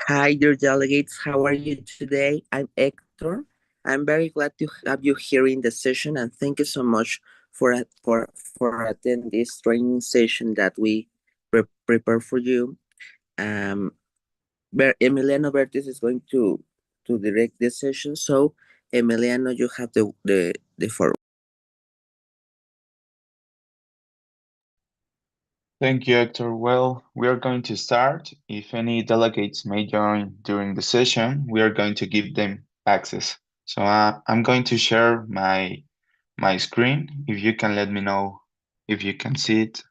Hi, dear delegates. How are you today? I'm Hector. I'm very glad to have you here in the session, and thank you so much for attending this training session that we prepare for you. Um, Emiliano Bertis is going to direct this session. So, Emiliano, you have the floor. Thank you, Hector. Well, we are going to start. If any delegates may join during the session, we are going to give them access. So I'm going to share my screen. If you can let me know if you can see it.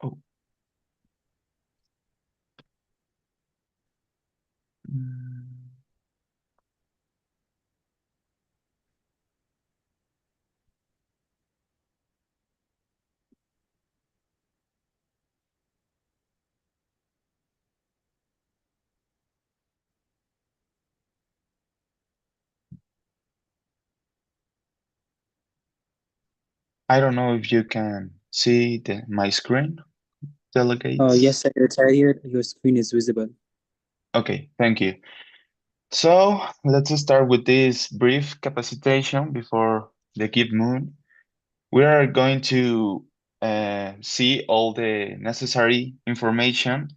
Oh, mm, I don't know if you can see my screen, delegates. Yes, Secretary, here your screen is visible. Okay, thank you. So let's start with this brief capacitation before the GIV-MUN. We are going to see all the necessary information.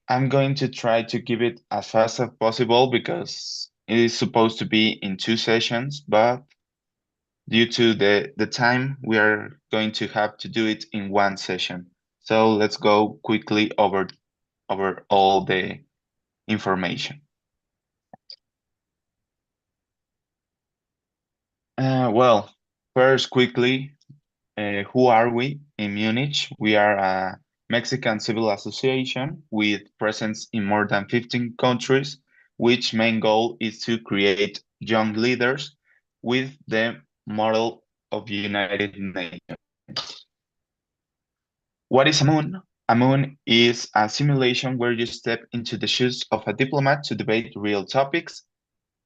I'm going to try to keep it as fast as possible because it is supposed to be in two sessions, but due to the time, we are going to have to do it in one session. So let's go quickly over all the information. Well, first, quickly, who are we in Munich? We are a Mexican civil association with presence in more than 15 countries, which main goal is to create young leaders with the model of United Nations. What is a MUN? A MUN is a simulation where you step into the shoes of a diplomat to debate real topics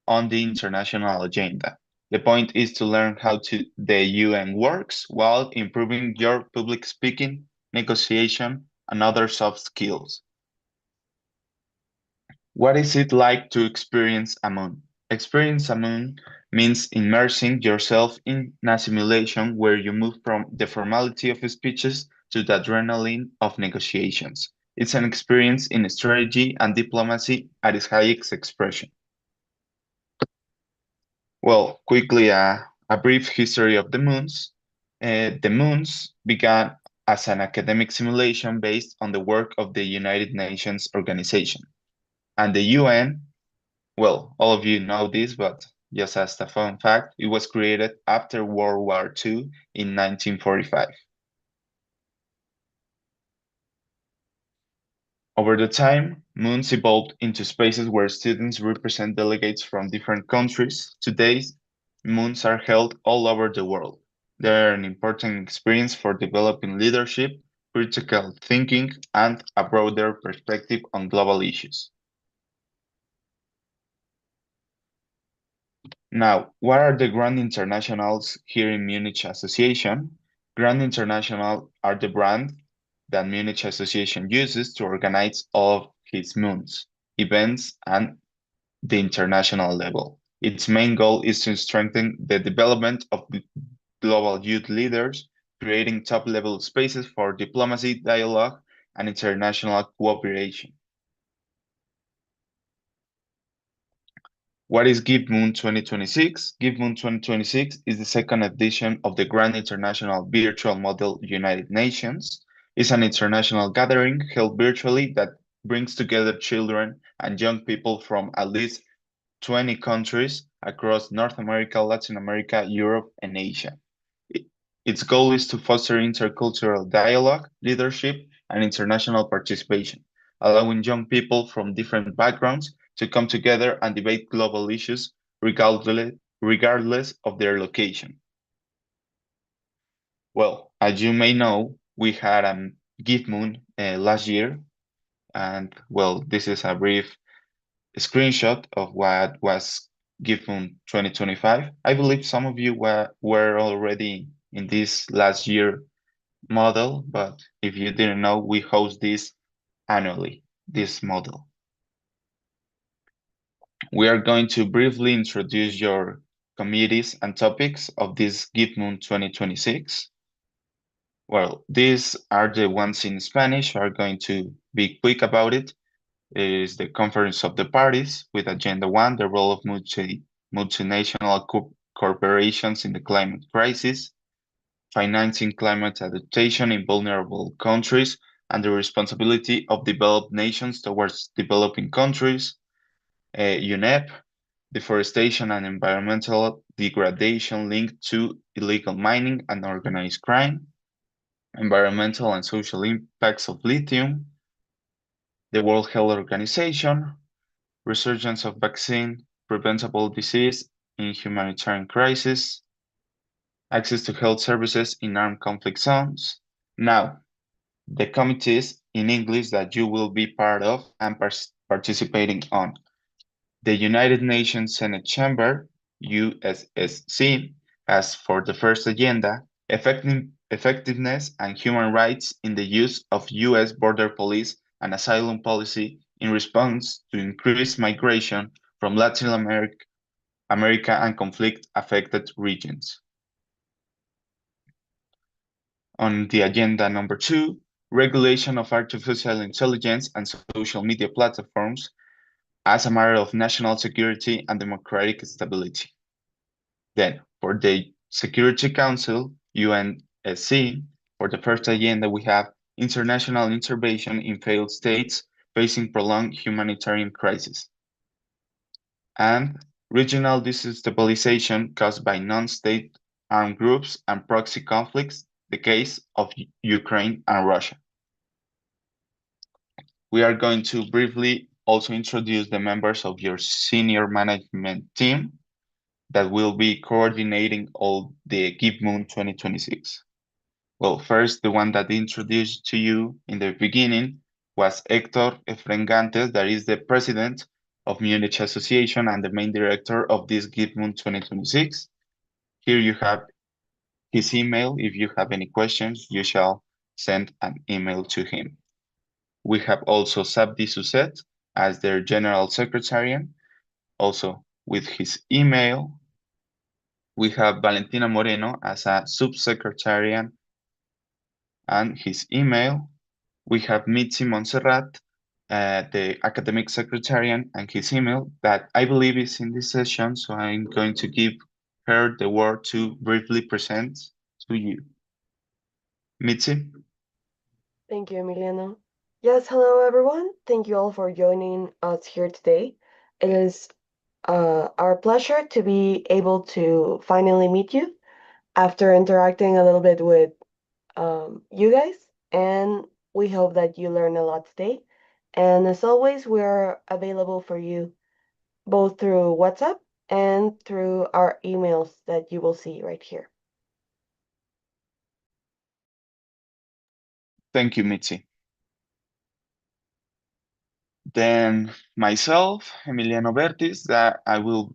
on the international agenda. The point is to learn how the UN works while improving your public speaking, negotiation, and other soft skills. What is it like to experience a moon? Experience a moon means immersing yourself in a simulation where you move from the formality of speeches to the adrenaline of negotiations. It's an experience in strategy and diplomacy at its highest expression. Well, quickly, a brief history of the moons. The moons began as an academic simulation based on the work of the United Nations organization. And the UN, well, all of you know this, but just as a fun fact, it was created after World War II in 1945. Over the time, moons evolved into spaces where students represent delegates from different countries. Today, moons are held all over the world. They are an important experience for developing leadership, critical thinking, and a broader perspective on global issues. Now, what are the Grand Internationals here in Munich Association? Grand International are the brand that Munich Association uses to organize all of its moons, events, and the international level. Its main goal is to strengthen the development of global youth leaders, creating top-level spaces for diplomacy, dialogue, and international cooperation. What is GIV-MUN 2026? GIV-MUN 2026 is the second edition of the Grand International Virtual Model United Nations. It's an international gathering held virtually that brings together children and young people from at least 20 countries across North America, Latin America, Europe, and Asia. Its goal is to foster intercultural dialogue, leadership, and international participation, allowing young people from different backgrounds to come together and debate global issues regardless of their location. Well, as you may know, we had a GIF-MUN last year, and well, this is a brief screenshot of what was GIF-MUN 2025. I believe some of you were already in this last year model, but if you didn't know, we host this annually, this model. We are going to briefly introduce your committees and topics of this GIV-MUN 2026. Well, these are the ones in Spanish. We are going to be quick about it. It is the Conference of the Parties with Agenda 1, the role of multinational corporations in the climate crisis, financing climate adaptation in vulnerable countries, and the responsibility of developed nations towards developing countries, UNEP, deforestation and environmental degradation linked to illegal mining and organized crime, environmental and social impacts of lithium, the World Health Organization, resurgence of vaccine, preventable disease in humanitarian crisis, access to health services in armed conflict zones. Now, the committees in English that you will be part of and participating on. The United Nations Senate Chamber, USSC, has for the first agenda effectiveness and human rights in the use of U.S. border police and asylum policy in response to increased migration from Latin America and conflict-affected regions. On the agenda number 2, regulation of artificial intelligence and social media platforms as a matter of national security and democratic stability. Then, for the Security Council, UNSC, for the first agenda, we have international intervention in failed states facing prolonged humanitarian crisis, and regional destabilization caused by non-state armed groups and proxy conflicts, the case of Ukraine and Russia. We are going to briefly also introduce the members of your senior management team that will be coordinating all the GIV-MUN 2026. Well, first, the one that introduced to you in the beginning was Héctor Efrengantes, that is the president of MUNYCH Association and the main director of this GIV-MUN 2026. Here you have his email. If you have any questions, you shall send an email to him. We have also Sabdi Suset as their general secretarian, also with his email. We have Valentina Moreno as a subsecretarian and his email. We have Mitzi Montserrat, the academic secretarian, and his email that I believe is in this session, so I'm going to give her the word to briefly present to you. Mitzi? Thank you, Emiliano. Yes, hello everyone. Thank you all for joining us here today. It is our pleasure to be able to finally meet you after interacting a little bit with you guys, and we hope that you learn a lot today. And as always, we're available for you both through WhatsApp and through our emails that you will see right here. Thank you, Mitzi. Then myself, Emiliano Bertis, that I will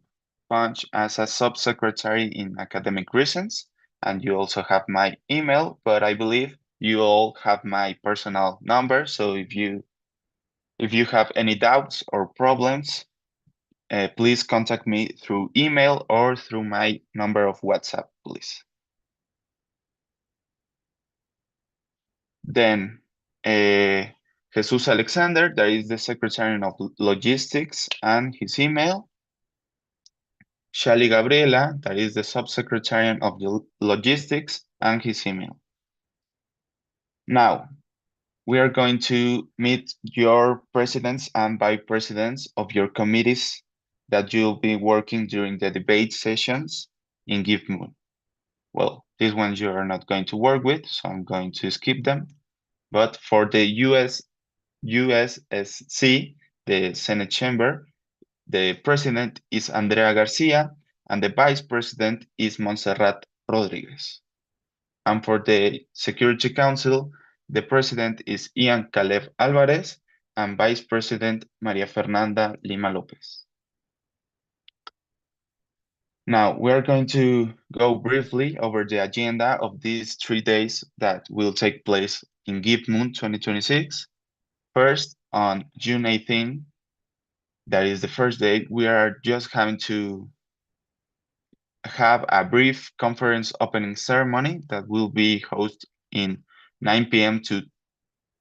punch as a subsecretary in academic reasons, and you also have my email, but I believe you all have my personal number, so if you have any doubts or problems, please contact me through email or through my number of WhatsApp, please. Then Jesus Alexander, that is the Secretary of Logistics, and his email. Shali Gabriela, that is the Subsecretary of Logistics, and his email. Now, we are going to meet your presidents and vice presidents of your committees that you'll be working during the debate sessions in GIV-MUN. Well, these ones you are not going to work with, so I'm going to skip them. But for the USSC, the Senate Chamber, the president is Andrea Garcia, and the vice president is Montserrat Rodriguez. And for the Security Council, the president is Ian Caleb Alvarez, and vice president Maria Fernanda Lima Lopez. Now, we are going to go briefly over the agenda of these 3 days that will take place in GIV-MUN 2026. First, on June 18, that is the first day, we are just having to have a brief conference opening ceremony that will be hosted in 9 p.m. to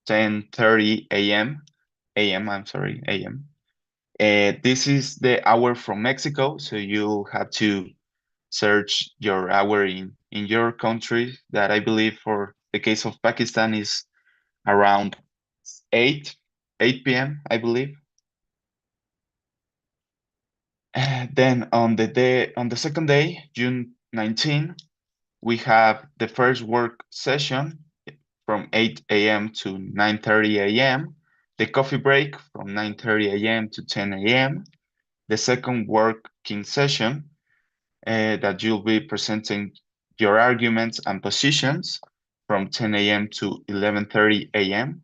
10:30 a.m. I'm sorry, a.m. This is the hour from Mexico, so you'll have to search your hour in your country. That I believe for the case of Pakistan is around 8 p.m. I believe. Then on the second day, June 19, we have the first work session from 8 a.m. to 9:30 a.m., the coffee break from 9:30 a.m. to 10 a.m., the second working session that you'll be presenting your arguments and positions from 10 a.m. to 11:30 a.m.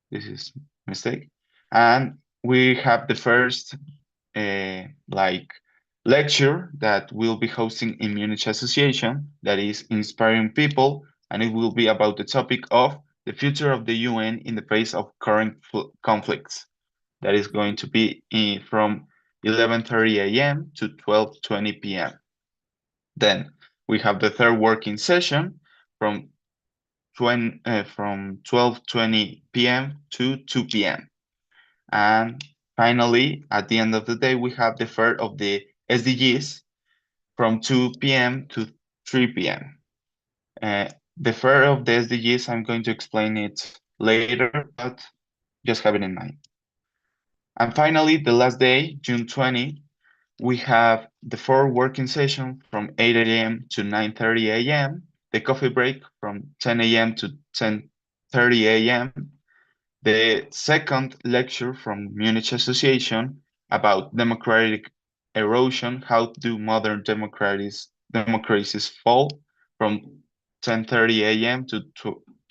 This is a mistake. And we have the first like lecture that we'll be hosting in MUNYCH Association, that is inspiring people, and it will be about the topic of the future of the UN in the face of current conflicts. That is going to be from 11:30 a.m. to 12:20 p.m. Then we have the third working session from 12:20 p.m. to 2 p.m. And finally, at the end of the day, we have the third of the SDGs from 2 p.m. to 3 p.m. The third of the SDGs, I'm going to explain it later, but just have it in mind. And finally, the last day, June 20, we have the fourth working session from 8 a.m. to 9:30 a.m., the coffee break from 10 a.m. to 10:30 a.m., the second lecture from MUNYCH Association about democratic erosion, how do modern democracies fall, from 10:30 a.m. to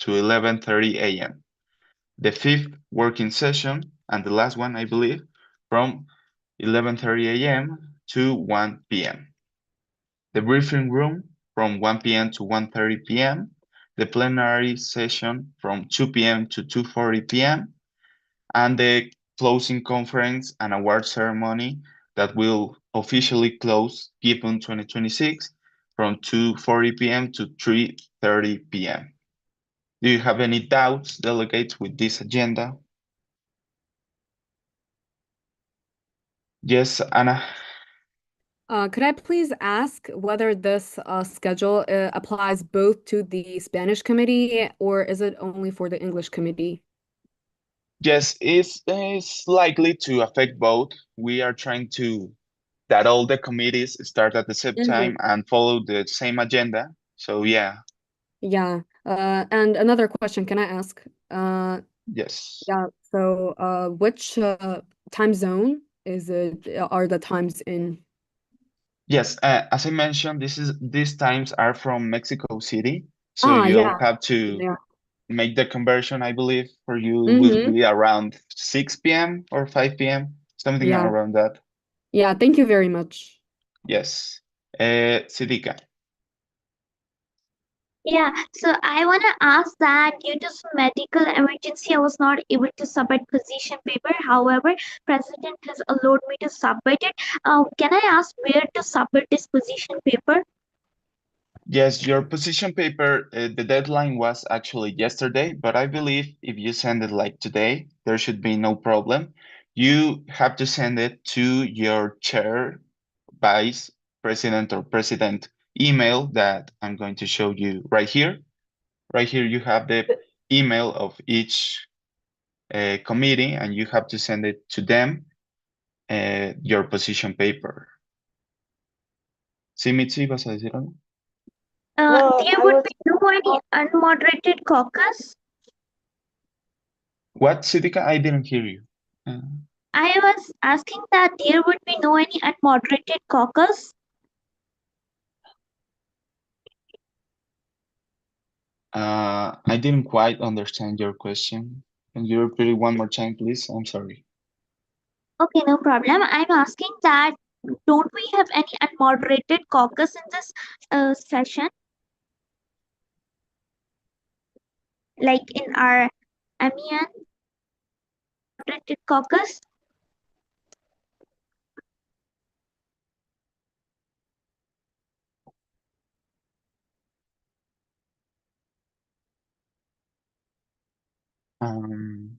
11:30 a.m. The fifth working session, and the last one, I believe, from 11:30 a.m. to 1 p.m. The briefing room from 1 p.m. to 1:30 p.m. The plenary session from 2 p.m. to 2:40 p.m. and the closing conference and award ceremony that will officially close GIV-MUN 2026 from 2:40 p.m. to 3:30 p.m. Do you have any doubts, delegates, with this agenda? Yes, Anna. Could I please ask whether this schedule applies both to the Spanish committee or is it only for the English committee? Yes, it's likely to affect both. We are trying to that all the committees start at the same time and follow the same agenda. So yeah. Yeah. And another question, can I ask? Yes. Yeah. So, which time zone are the times in? Yes, as I mentioned, these times are from Mexico City, so you'll Yeah. have to Yeah. make the conversion. I believe for you will be around 6 p.m. or 5 p.m., something Yeah. around that. Yeah. Thank you very much. Yes. Sidika. Yeah, so I want to ask that due to some medical emergency, I was not able to submit position paper. However, President has allowed me to submit it. Can I ask where to submit this position paper? Yes, your position paper, the deadline was actually yesterday, but I believe if you send it like today, there should be no problem. You have to send it to your chair, vice president, or president email that I'm going to show you right here. Right here, you have the email of each committee, and you have to send it to them, your position paper. Sí, Mitzi, ¿vas a decir algo? There would be no any unmoderated caucus. What, Sidika? I didn't hear you. I was asking that there would be no any unmoderated caucus. I didn't quite understand your question. Can you repeat it one more time, please? I'm sorry. Okay, no problem. I'm asking that don't we have any unmoderated caucus in this session? Like in our MUN? Democratic Caucus? Um,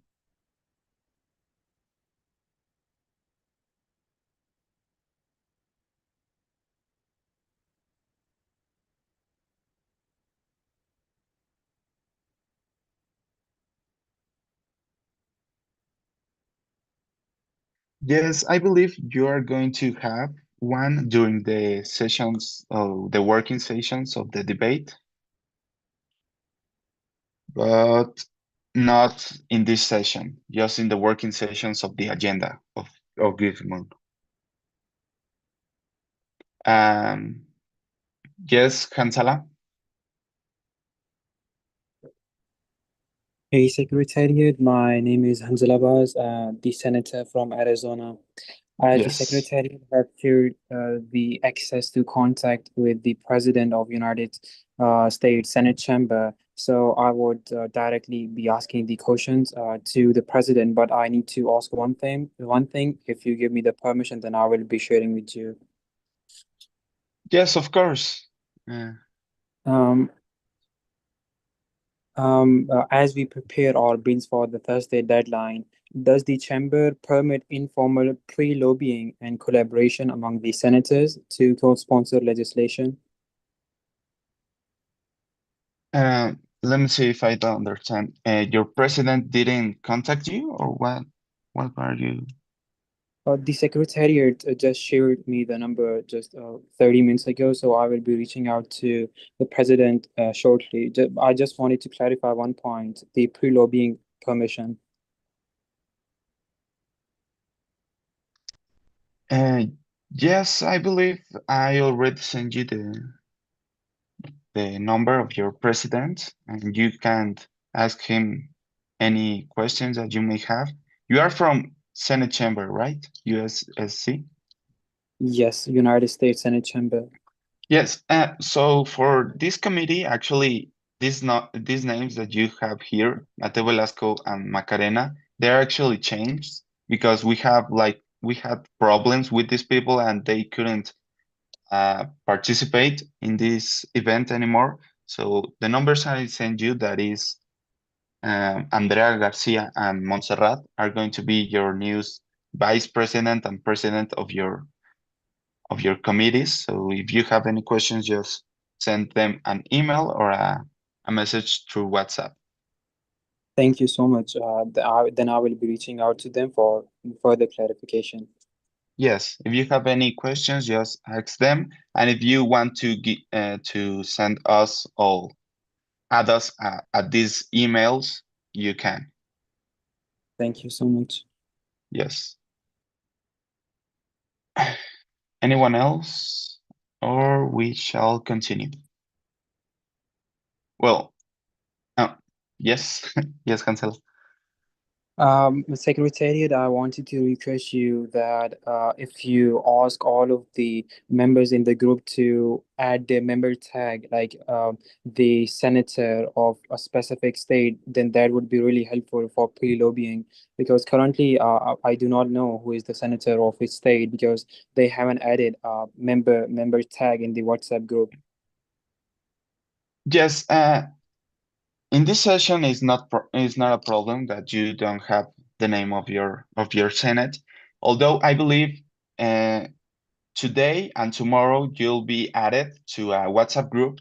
yes, I believe you are going to have one during the sessions of the working sessions of the debate, but not in this session, just in the working sessions of the agenda of GIV-MUN. Yes, Hansala? Hey, Secretariat. My name is Hamza Abbas, the senator from Arizona. The Yes. Secretariat have shared the access to contact with the President of United States Senate Chamber. So I would directly be asking the questions to the President, but I need to ask one thing. One thing, if you give me the permission, then I will be sharing with you. Yes, of course. Um, as we prepare our bids for the Thursday deadline, does the chamber permit informal pre-lobbying and collaboration among the senators to co-sponsor legislation? Let me see if I don't understand. Your president didn't contact you, or what? What are you? The Secretariat just shared me the number just 30 minutes ago, so I will be reaching out to the President shortly. I just wanted to clarify one point, the pre-lobbying permission. Yes, I believe I already sent you the number of your president, and you can ask him any questions that you may have. You are from Senate Chamber, right? USSC? Yes, United States Senate Chamber. Yes. So for this committee, actually, these names that you have here, Mateo Velasco and Macarena, they're actually changed because we had problems with these people and they couldn't participate in this event anymore. So the numbers I sent you, that is Andrea Garcia and Montserrat, are going to be your new vice president and president of your committees. So if you have any questions, just send them an email or a message through WhatsApp. Thank you so much. Then I will be reaching out to them for further clarification. Yes, if you have any questions, just ask them. And if you want to send us all, add us at these emails, you can. Thank you so much. Yes. Anyone else? Or we shall continue. Well, yes, yes, Cancel. Secretariat, I wanted to request you that if you ask all of the members in the group to add their member tag, like the senator of a specific state, then that would be really helpful for pre-lobbying. Because currently, I do not know who is the senator of which state because they haven't added member tag in the WhatsApp group. Yes, in this session is not a problem that you don't have the name of your Senate. Although I believe today and tomorrow you'll be added to a WhatsApp group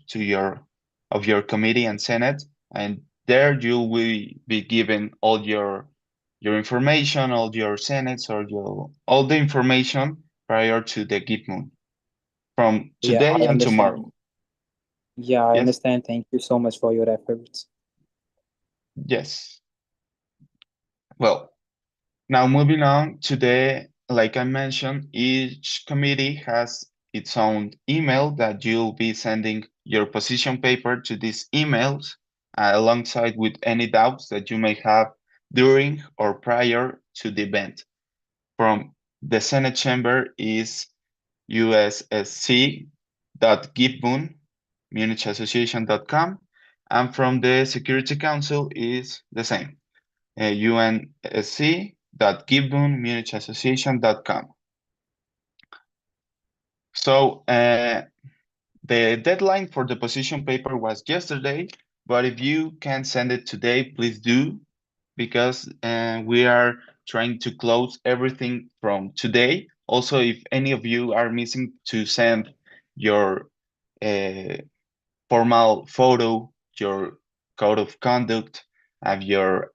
of your committee and Senate, and there you will be given all your information, all your senates, or all the information prior to the GIV-MUN from Yeah, today I and understand. tomorrow. Yeah, I Yes, understand. Thank you so much for your efforts. yes. Well, now moving on to like I mentioned, each committee has its own email that you'll be sending your position paper to these emails alongside with any doubts that you may have during or prior to the event. From the Senate Chamber is ussc.givmun, munichassociation.com, and from the Security Council is the same, unsc www.givemunmunichassociation.com. So the deadline for the position paper was yesterday, but if you can send it today, please do, because we are trying to close everything from today. Also, if any of you are missing to send your formal photo, your code of conduct, have your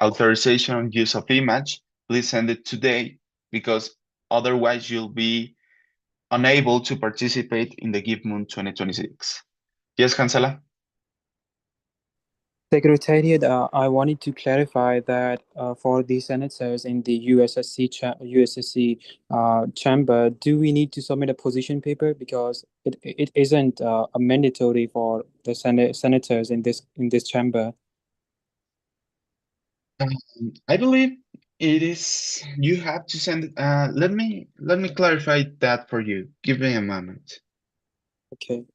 authorization on use of image, please send it today, because otherwise you'll be unable to participate in the GIV-MUN 2026. Yes, Hansela? Secretariat, I wanted to clarify that for the senators in the USSC chamber, do we need to submit a position paper, because it isn't a mandatory for the senators in this chamber? I believe it is. You have to send it. Let me clarify that for you. Give me a moment. Okay.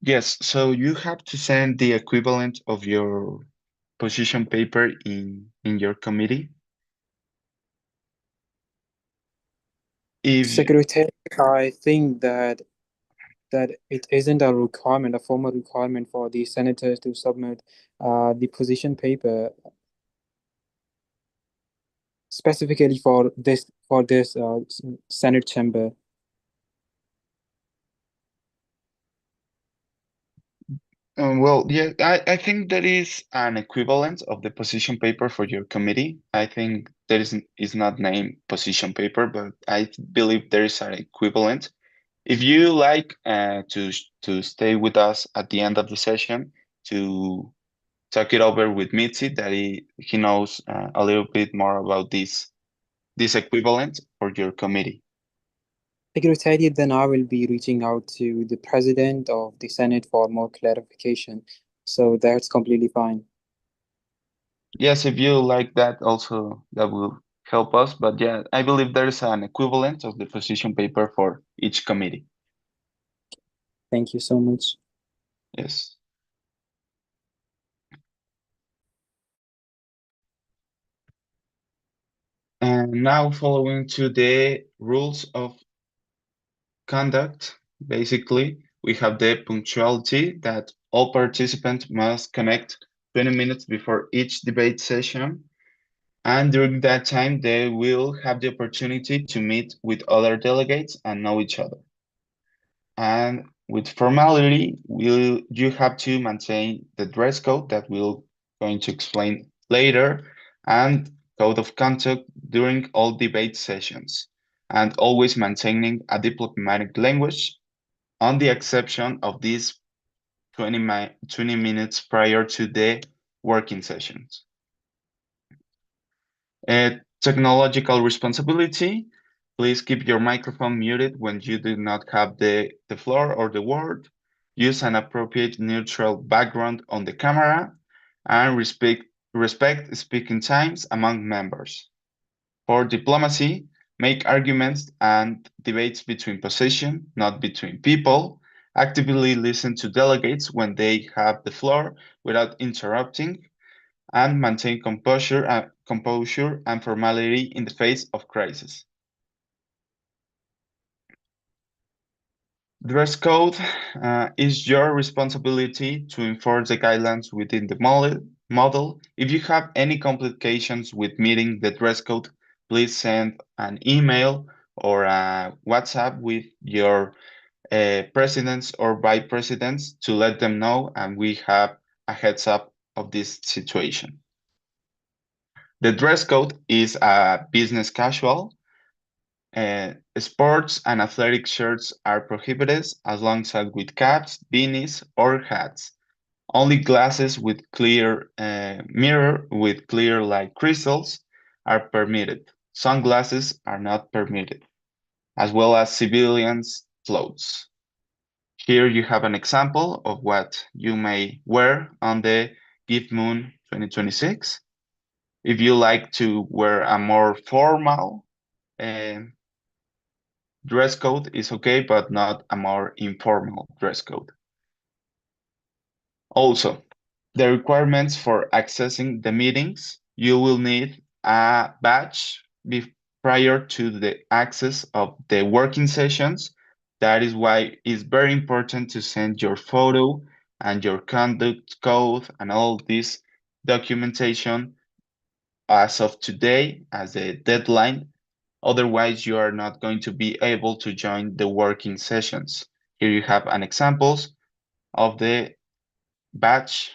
Yes, so you have to send the equivalent of your position paper in your committee. If Secretariat, I think that it isn't a requirement, a formal requirement for the senators to submit the position paper specifically for this Senate chamber. well, yeah, I think there is an equivalent of the position paper for your committee. I think there is not named position paper, but I believe there is an equivalent. If you like to stay with us at the end of the session to talk it over with Mitzi, that he knows a little bit more about this equivalent for your committee. Secretariat, then I will be reaching out to the president of the Senate for more clarification. So that's completely fine. Yes, if you like that, also that will help us. But yeah, I believe there is an equivalent of the position paper for each committee. Thank you so much. Yes. And now following to the rules of conduct, basically, we have the punctuality that all participants must connect 20 minutes before each debate session. And during that time, they will have the opportunity to meet with other delegates and know each other. And with formality, you have to maintain the dress code that we're going to explain later, and code of conduct during all debate sessions, and always maintaining a diplomatic language, on the exception of these 20 minutes prior to the working sessions. Technological responsibility. Please keep your microphone muted when you do not have the floor or the word. Use an appropriate neutral background on the camera, and respect speaking times among members. For diplomacy, make arguments and debates between positions, not between people. Actively listen to delegates when they have the floor without interrupting, and maintain composure and formality in the face of crisis. Dress code is your responsibility to enforce the guidelines within the model. If you have any complications with meeting the dress code, please send an email or a WhatsApp with your presidents or vice presidents to let them know, and we have a heads up of this situation. The dress code is a business casual. Sports and athletic shirts are prohibited alongside with caps, beanies, or hats. Only glasses with clear mirror with clear light crystals are permitted. Sunglasses are not permitted, as well as civilians' clothes. Here you have an example of what you may wear on the GIV-MUN 2026. If you like to wear a more formal dress code is okay, but not a more informal dress code. Also, the requirements for accessing the meetings, you will need a badge prior to the access of the working sessions. That is why it's very important to send your photo and your conduct code and all this documentation as of today as a deadline. Otherwise, you are not going to be able to join the working sessions. Here you have an examples of the badge.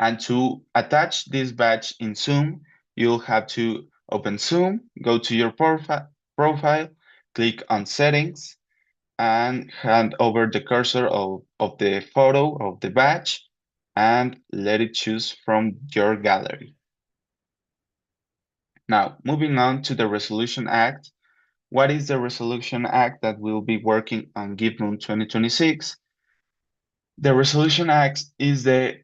And to attach this badge in Zoom, you'll have to open Zoom, go to your profile, click on settings, and hand over the cursor of the photo of the badge, and let it choose from your gallery. Now, moving on to the Resolution Act. What is the Resolution Act that will be working on GIV-MUN 2026? The Resolution Act is the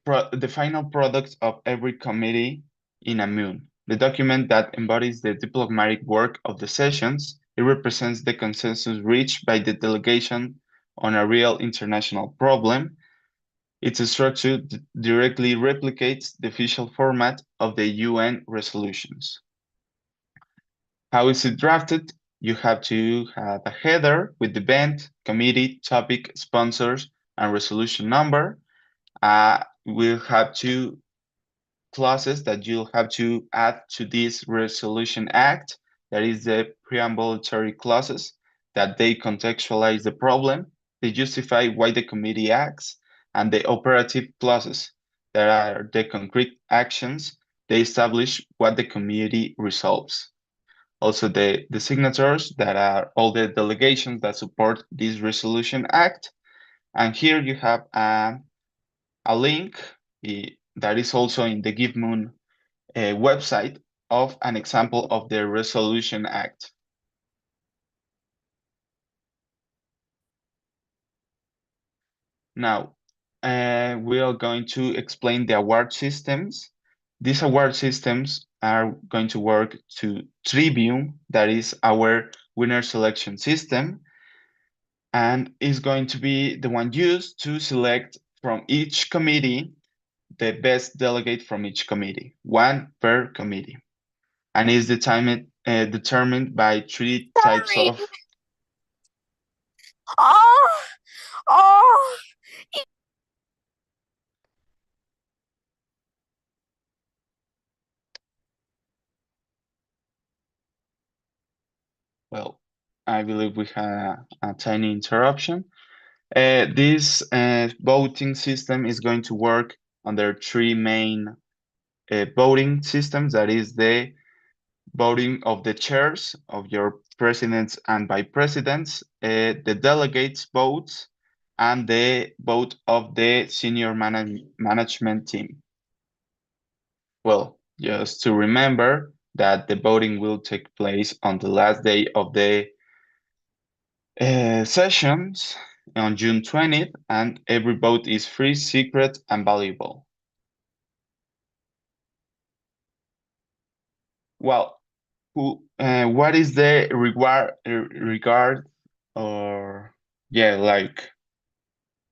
final product of every committee in a MUN. The document that embodies the diplomatic work of the sessions. It represents the consensus reached by the delegation on a real international problem. Its structure directly replicates the official format of the UN resolutions. How is it drafted? You have to have a header with the event, committee, topic, sponsors, and resolution number. We'll have two clauses that you'll have to add to this resolution act. That is the preambulatory clauses that they contextualize the problem, they justify why the committee acts, and the operative clauses that are the concrete actions. They establish what the committee resolves. Also, the signatories that are all the delegations that support this resolution act. And here you have a link that is also in the GIV-MUN website of an example of the resolution act. Now, we are going to explain the award systems. These award systems are going to work to Trivium, that is our winner selection system, and is going to be the one used to select from each committee the best delegate from each committee, one per committee, and is determined by three types Sorry. of. Oh, oh. Well, I believe we had a tiny interruption. This voting system is going to work under three main voting systems. That is the voting of the chairs of your presidents and vice presidents, the delegates votes, and the vote of the senior management team. Well, just to remember that the voting will take place on the last day of the sessions on June 20th, and every vote is free, secret, and valuable. Well, what is the regard or yeah, like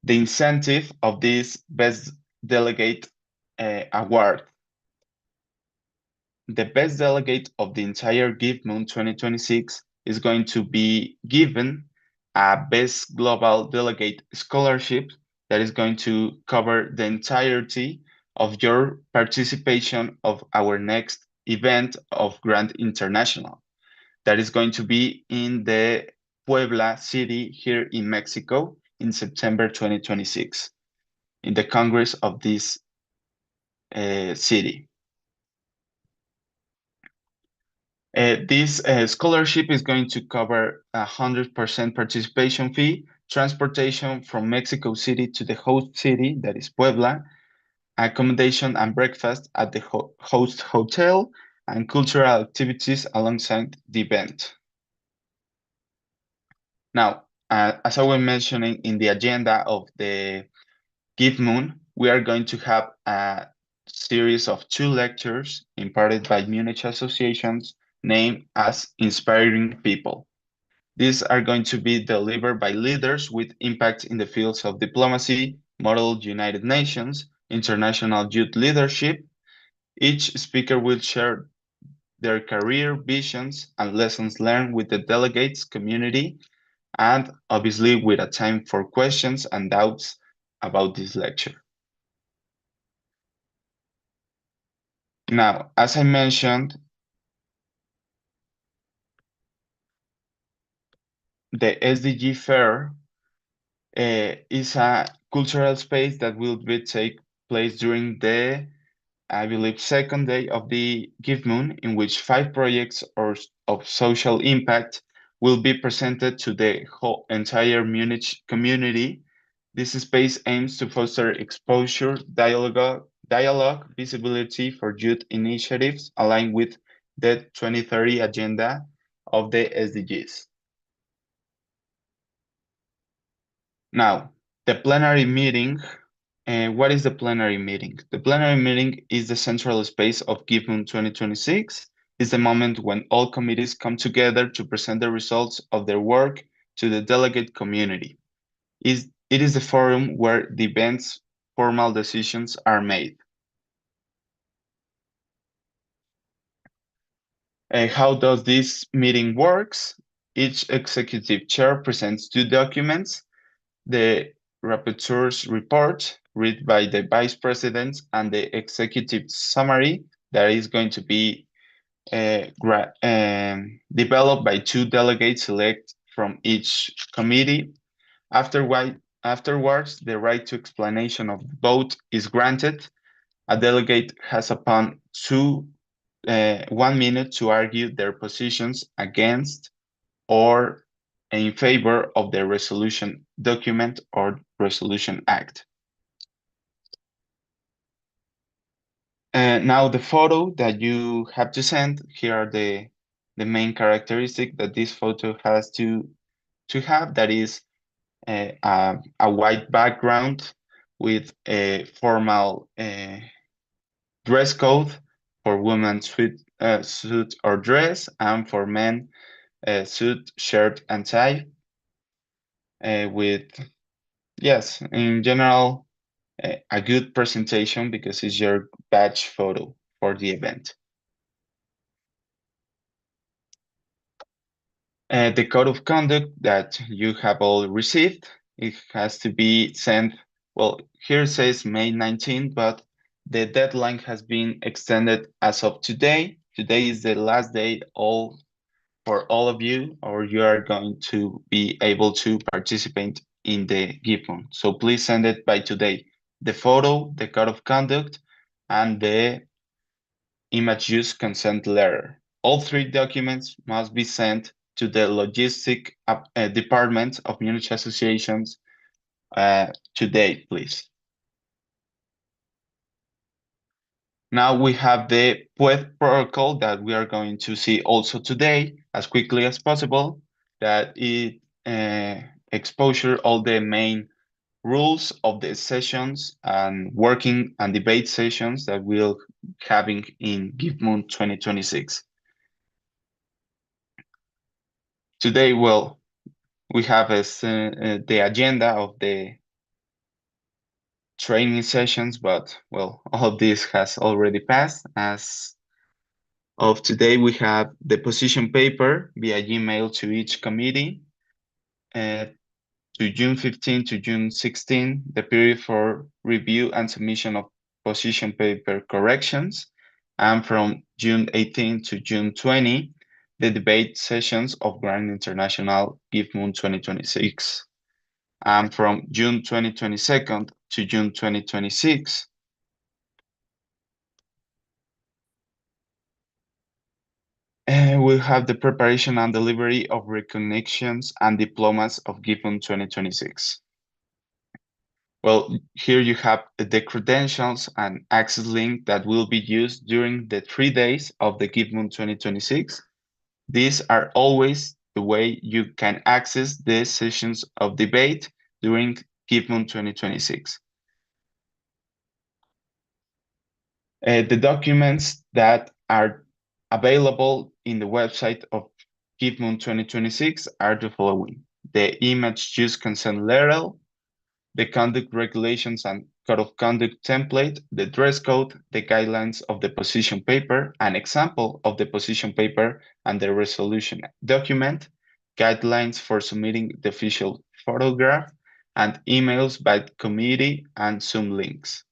the incentive of this Best Delegate award? The best delegate of the entire GIV-MUN 2026 is going to be given a Best Global Delegate Scholarship that is going to cover the entirety of your participation of our next event of Grand International. That is going to be in the Puebla city here in Mexico in September 2026, in the Congress of this city. This scholarship is going to cover 100% participation fee, transportation from Mexico City to the host city, that is Puebla, accommodation and breakfast at the host hotel, and cultural activities alongside the event. Now, as I was mentioning in the agenda of the GIV-MUN, we are going to have a series of 2 lectures imparted by MUNYCH associations named as Inspiring People. These are going to be delivered by leaders with impact in the fields of diplomacy, Model United Nations, international youth leadership. Each speaker will share their career visions and lessons learned with the delegates community, and obviously with a time for questions and doubts about this lecture. Now, as I mentioned, the SDG Fair is a cultural space that will take place during the, I believe, second day of the GIV-MUN, in which 5 projects of social impact will be presented to the whole entire MUNYCH community. This space aims to foster exposure, dialogue, visibility for youth initiatives aligned with the 2030 agenda of the SDGs. Now, the plenary meeting. What is the plenary meeting? The plenary meeting is the central space of GIV-MUN 2026. It's the moment when all committees come together to present the results of their work to the delegate community. It is the forum where the event's formal decisions are made. How does this meeting works? Each executive chair presents 2 documents, the rapporteur's report, read by the vice president, and the executive summary that is going to be developed by 2 delegates selected from each committee. Afterwards, the right to explanation of the vote is granted. A delegate has upon 1 minute to argue their positions against or in favor of the resolution document or resolution act. And now the photo that you have to send, here are the main characteristic that this photo has to have. That is a white background with a formal dress code, for women suit or dress, and for men suit, shirt, and tie. With, yes, in general, a good presentation because it's your badge photo for the event. The code of conduct that you have all received, it has to be sent, well, here it says May 19th, but the deadline has been extended as of today. Today is the last day for all of you, or you are going to be able to participate in the GIV-MUN. So please send it by today. The photo, the code of conduct, and the image use consent letter. All 3 documents must be sent to the logistic department of MUNYCH associations today, please. Now we have the PUED protocol that we are going to see also today as quickly as possible, that it exposure all the main rules of the sessions and working and debate sessions that we'll having in GIV-MUN 2026. Today, well, we have the agenda of the training sessions, but well, all of this has already passed. As of today, we have the position paper via email to each committee. To June 15 to June 16, the period for review and submission of position paper corrections, and from June 18 to June 20, the debate sessions of Grand International GIV-MUN 2026. And from June 2022 to June 2026, we'll have the preparation and delivery of recognitions and diplomas of GIV-MUN 2026. Well, here you have the credentials and access link that will be used during the 3 days of the GIV-MUN 2026. These are always the way you can access the sessions of debate during GIV-MUN 2026. The documents that are available in the website of GIV-MUN 2026 are the following: the image use consent letter, the conduct regulations and code of conduct template, the dress code, the guidelines of the position paper, an example of the position paper and the resolution document, guidelines for submitting the official photograph, and emails by committee and Zoom links.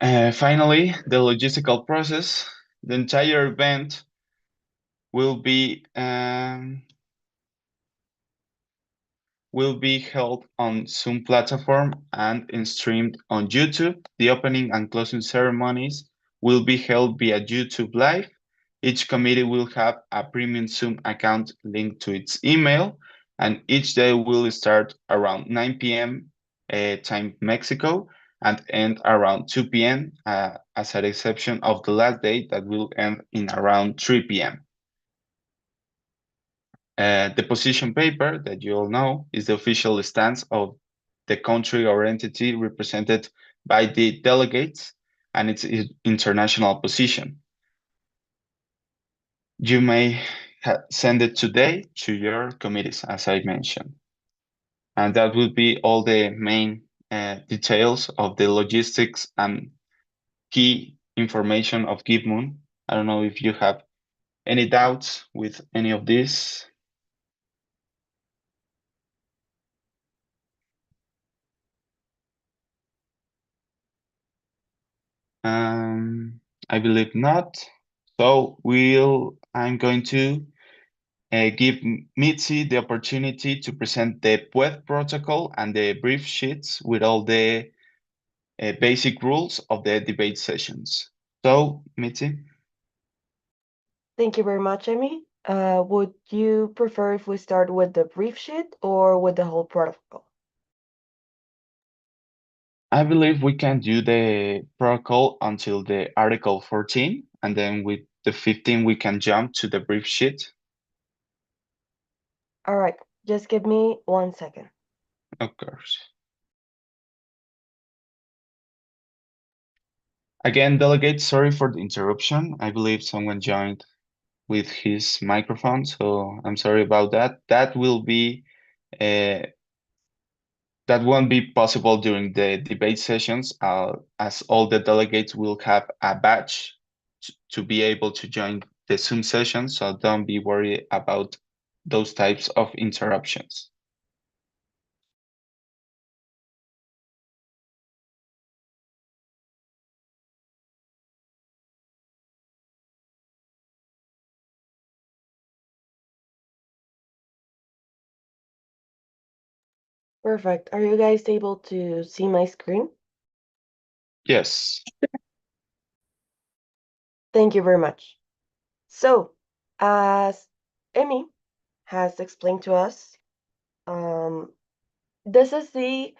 Finally, the logistical process. The entire event will be held on Zoom platform and streamed on YouTube. The opening and closing ceremonies will be held via YouTube Live. Each committee will have a premium Zoom account linked to its email, and each day will start around 9 p.m. Time Mexico and end around 2 p.m. As an exception of the last day that will end in around 3 p.m. The position paper that you all know is the official stance of the country or entity represented by the delegates and its international position. You may send it today to your committees, as I mentioned. And that would be all the main details of the logistics and key information of GIV-MUN. I don't know if you have any doubts with any of this. I believe not. So I'm going to give Mitzi the opportunity to present the PUED protocol and the brief sheets with all the basic rules of the debate sessions. So, Mitzi. Thank you very much, Emmy. Would you prefer if we start with the brief sheet or with the whole protocol? I believe we can do the protocol until the Article 14, and then with the 15, we can jump to the brief sheet. All right, just give me 1 second. Of course. Again, delegates, sorry for the interruption. I believe someone joined with his microphone, so I'm sorry about that. That won't be possible during the debate sessions, as all the delegates will have a badge to be able to join the Zoom session, so don't be worried about those types of interruptions. Perfect. Are you guys able to see my screen? Yes. Thank you very much. So, as Emmy has explained to us, this is the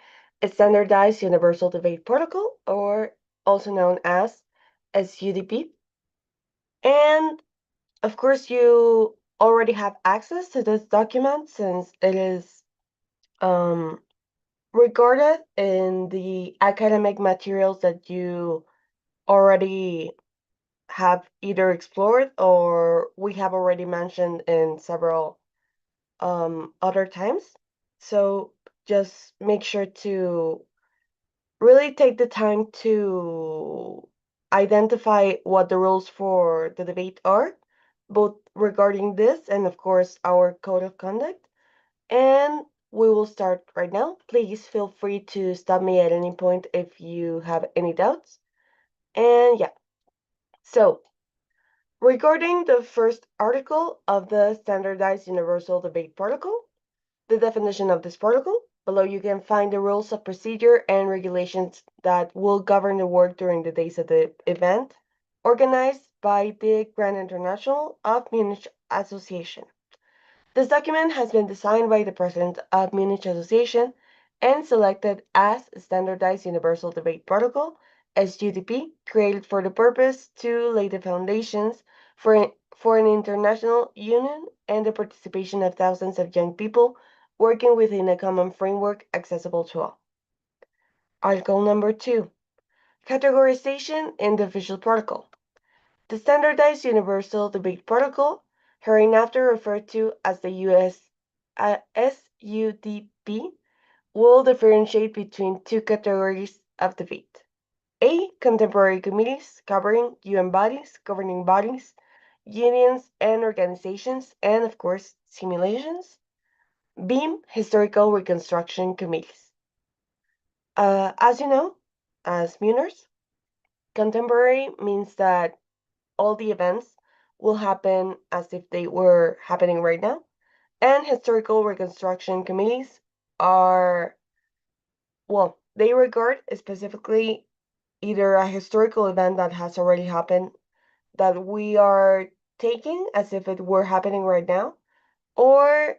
Standardized Universal Debate Protocol, or also known as SUDP. And of course, you already have access to this document since it is recorded in the academic materials that you already have either explored or we have already mentioned in several other times. So just make sure to really take the time to identify what the rules for the debate are, both regarding this and, of course, our code of conduct. And we will start right now. Please feel free to stop me at any point if you have any doubts. And yeah, so regarding the first article of the Standardized Universal Debate Protocol, the definition of this protocol. Below you can find the rules of procedure and regulations that will govern the work during the days of the event, organized by the Grand International of Munich Association. This document has been designed by the President of Munich Association and selected as a Standardized Universal Debate Protocol, SUDP, created for the purpose to lay the foundations for an international union and the participation of thousands of young people working within a common framework accessible to all. Article number 2. Categorization in the official protocol. The Standardized Universal Debate Protocol, hereinafter referred to as the SUDP, will differentiate between two categories of debate. A. Contemporary committees covering UN bodies, governing bodies, unions and organizations, and of course, simulations. B. Historical reconstruction committees. As you know, as Muners, contemporary means that all the events will happen as if they were happening right now. And historical reconstruction committees are, well, they regard specifically either a historical event that has already happened that we are taking as if it were happening right now, or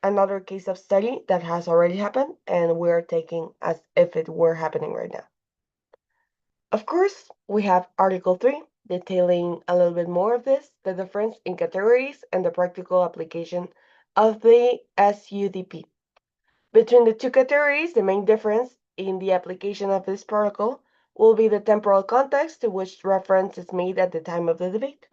another case of study that has already happened and we're taking as if it were happening right now. Of course, we have Article 3, detailing a little bit more of this, the difference in categories and the practical application of the SUDP. Between the two categories, the main difference in the application of this protocol will be the temporal context to which reference is made at the time of the debate.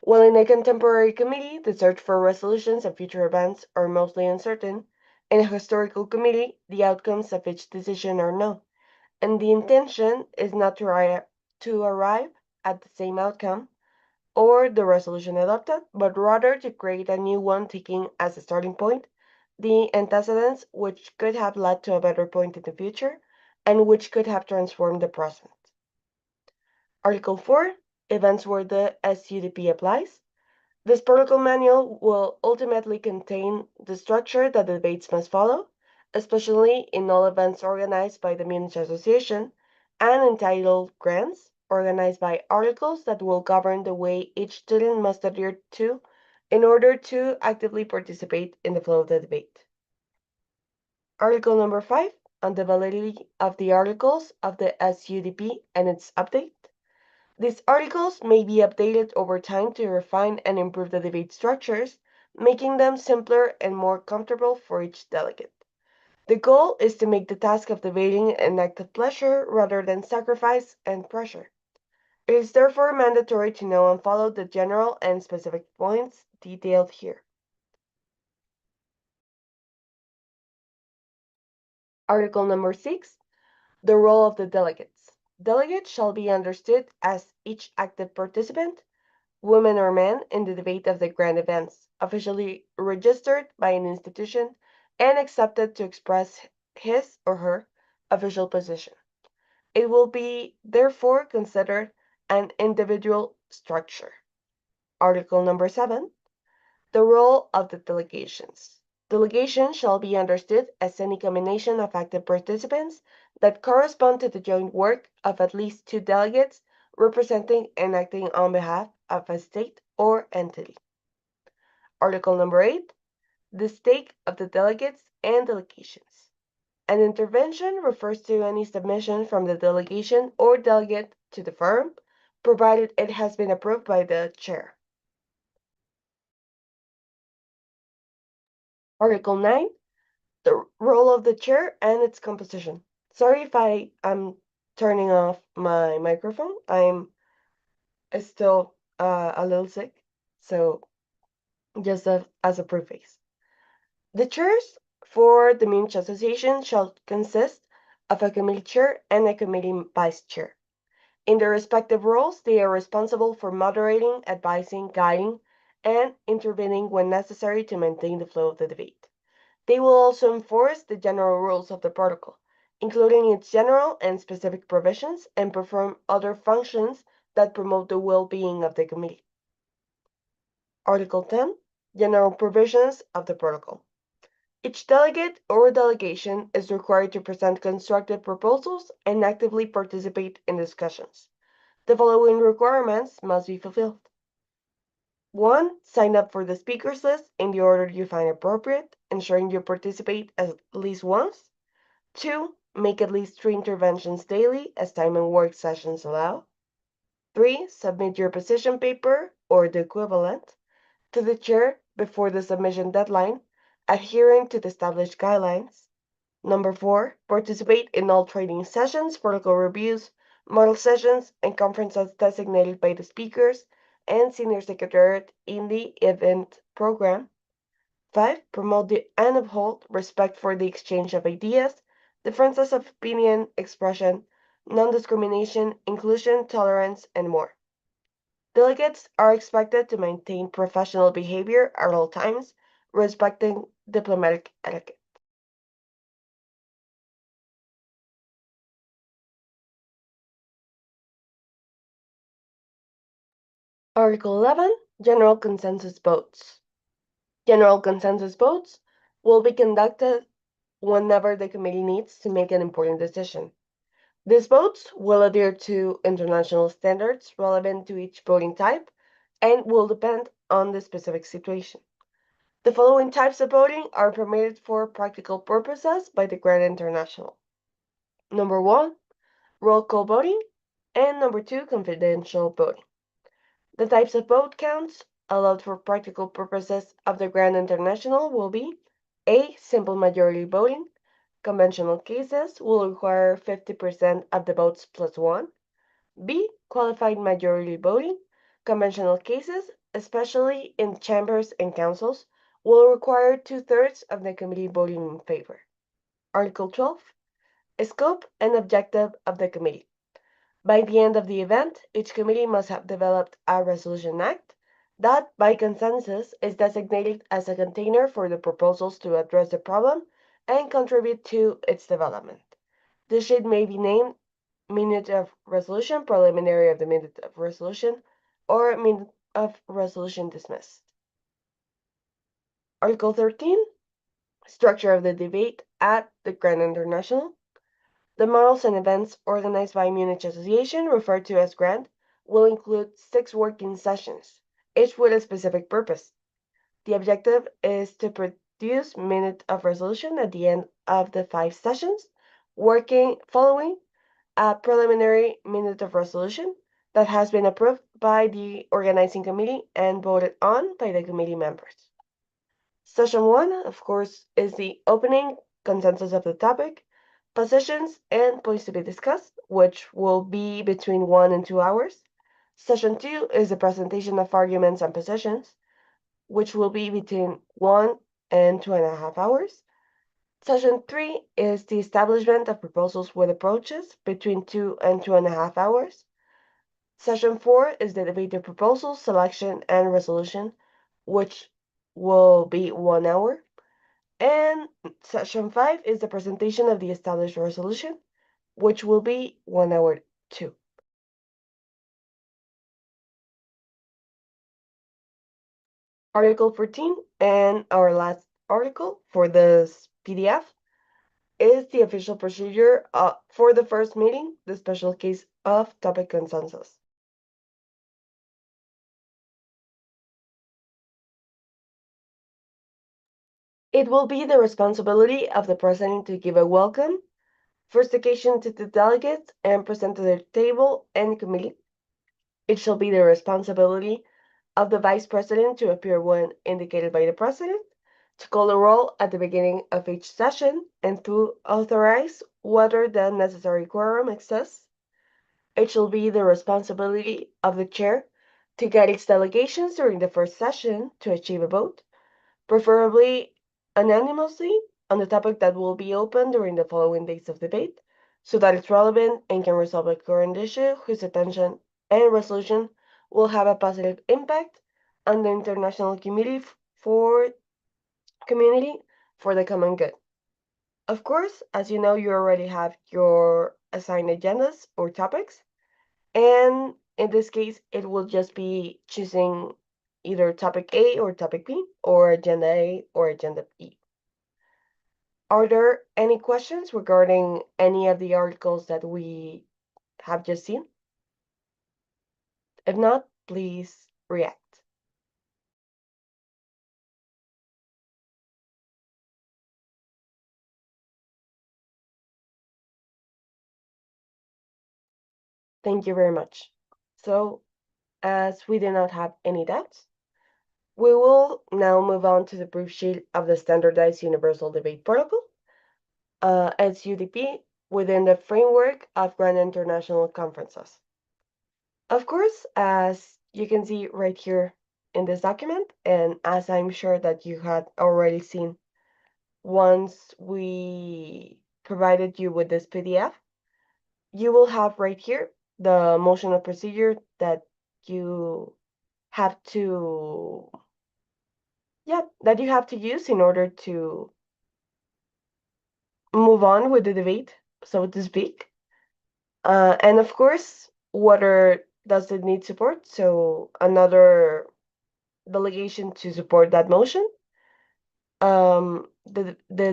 While in a contemporary committee, the search for resolutions of future events are mostly uncertain, in a historical committee, the outcomes of each decision are known, and the intention is not to arrive at the same outcome or the resolution adopted, but rather to create a new one taking as a starting point the antecedents which could have led to a better point in the future and which could have transformed the present. Article 4, events where the SUDP applies. This protocol manual will ultimately contain the structure that the debates must follow, especially in all events organized by the Munich Association, and entitled grants, organized by articles that will govern the way each student must adhere to in order to actively participate in the flow of the debate. Article number 5, on the validity of the articles of the SUDP and its update. These articles may be updated over time to refine and improve the debate structures, making them simpler and more comfortable for each delegate. The goal is to make the task of debating an act of pleasure rather than sacrifice and pressure. It is therefore mandatory to know and follow the general and specific points detailed here. Article number 6, the role of the delegates. Delegates shall be understood as each active participant, woman or man, in the debate of the grand events, officially registered by an institution and accepted to express his or her official position. It will be therefore considered an individual structure. Article number 7, the role of the delegations. Delegation shall be understood as any combination of active participants that correspond to the joint work of at least two delegates representing and acting on behalf of a state or entity. Article number 8, the stake of the delegates and delegations. An intervention refers to any submission from the delegation or delegate to the firm, provided it has been approved by the chair. Article 9, the role of the chair and its composition. Sorry if I am turning off my microphone. I'm is still a little sick, so just as a preface. The chairs for the MUNYCH Association shall consist of a committee chair and a committee vice chair. In their respective roles, they are responsible for moderating, advising, guiding, and intervening when necessary to maintain the flow of the debate. They will also enforce the general rules of the protocol, including its general and specific provisions, and perform other functions that promote the well-being of the committee. Article 10. General provisions of the protocol. Each delegate or delegation is required to present constructive proposals and actively participate in discussions. The following requirements must be fulfilled. 1. Sign up for the speakers list in the order you find appropriate, ensuring you participate at least once. 2. Make at least 3 interventions daily as time and work sessions allow. 3. Submit your position paper or the equivalent to the chair before the submission deadline, adhering to the established guidelines. 4. Participate in all training sessions, protocol reviews, model sessions, and conferences designated by the speakers and senior secretariat in the event program. 5. Promote and uphold respect for the exchange of ideas, differences of opinion, expression, non-discrimination, inclusion, tolerance, and more. Delegates are expected to maintain professional behavior at all times, respecting diplomatic etiquette. Article 11. General consensus votes. General consensus votes will be conducted whenever the committee needs to make an important decision. These votes will adhere to international standards relevant to each voting type and will depend on the specific situation. The following types of voting are permitted for practical purposes by the Grand International. 1. Roll call voting, and 2. Confidential voting. The types of vote counts allowed for practical purposes of the Grand International will be A. Simple majority voting. Conventional cases will require 50% of the votes plus 1. B. Qualified majority voting. Conventional cases, especially in chambers and councils, will require 2/3 of the committee voting in favor. Article 12. Scope and objective of the committee. By the end of the event, each committee must have developed a resolution act that, by consensus, is designated as a container for the proposals to address the problem and contribute to its development. This sheet may be named Minute of Resolution, Preliminary of the Minute of Resolution, or Minute of Resolution Dismissed. Article 13. Structure of the debate at the Grand International. The models and events organized by MUNYCH Association, referred to as GRAND, will include 6 working sessions, each with a specific purpose. The objective is to produce minute of resolution at the end of the 5 sessions, following a preliminary minute of resolution that has been approved by the organizing committee and voted on by the committee members. Session 1, of course, is the opening, consensus of the topic, positions, and points to be discussed, which will be between 1 and 2 hours. Session 2 is the presentation of arguments and positions, which will be between 1 and 2.5 hours. Session 3 is the establishment of proposals with approaches, between 2 and 2.5 hours. Session 4 is the debate of proposals, selection, and resolution, which will be 1 hour. And session 5 is the presentation of the established resolution, which will be 1 hour too. Article 14, and our last article for this PDF, is the official procedure for the first meeting, the special case of topic consensus. It will be the responsibility of the president to give a welcome, first occasion to the delegates, and present to their table and committee. It shall be the responsibility of the vice president to appear when indicated by the president, to call the roll at the beginning of each session, and to authorize whether the necessary quorum exists. it shall be the responsibility of the chair to guide its delegations during the first session to achieve a vote, preferably unanimously, on the topic that will be open during the following days of debate, so that it's relevant and can resolve a current issue whose attention and resolution will have a positive impact on the international community for the common good. Of course, as you know, you already have your assigned agendas or topics, and in this case, it will just be choosing either topic A or topic B, or agenda A or agenda B. Are there any questions regarding any of the articles that we have just seen? If not, please react. Thank you very much. So, as we do not have any doubts, we will now move on to the proof sheet of the Standardized Universal Debate Protocol, SUDP, within the framework of Grand International Conferences. Of course, as you can see right here in this document, and as I'm sure that you had already seen once we provided you with this PDF, you will have right here the motion of procedure that you have to use in order to move on with the debate, so to speak. And of course, whether does it need support, so another delegation to support that motion, the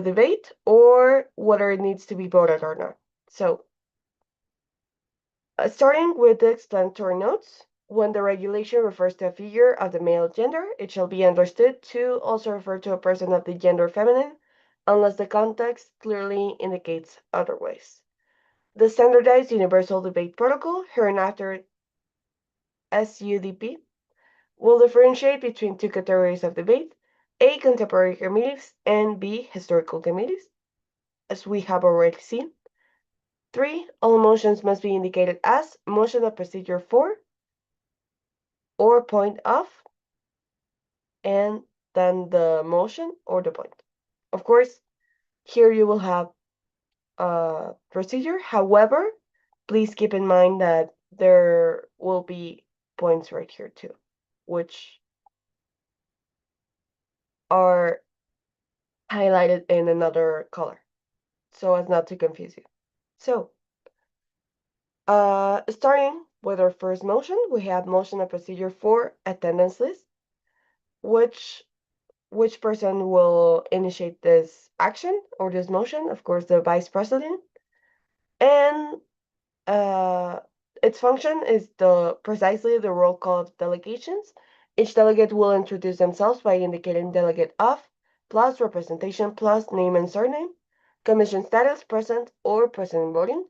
debate, or whether it needs to be voted or not. So starting with the explanatory notes, when the regulation refers to a figure of the male gender, it shall be understood to also refer to a person of the gender feminine, unless the context clearly indicates otherwise. The Standardized Universal Debate Protocol, hereinafter SUDP, will differentiate between two categories of debate: A. Contemporary committees, and B. Historical committees, as we have already seen. 3. All motions must be indicated as motion of procedure for or point of, and then the motion or the point. Of course, here you will have a procedure. However, please keep in mind that there will be points right here too, which are highlighted in another color, so as not to confuse you. So, starting with our first motion, we have motion of procedure for attendance list, which person will initiate this action or this motion? Of course, the vice president. And its function is precisely the roll call of delegations. Each delegate will introduce themselves by indicating delegate of, plus representation, plus name and surname, commission status, present or present voting.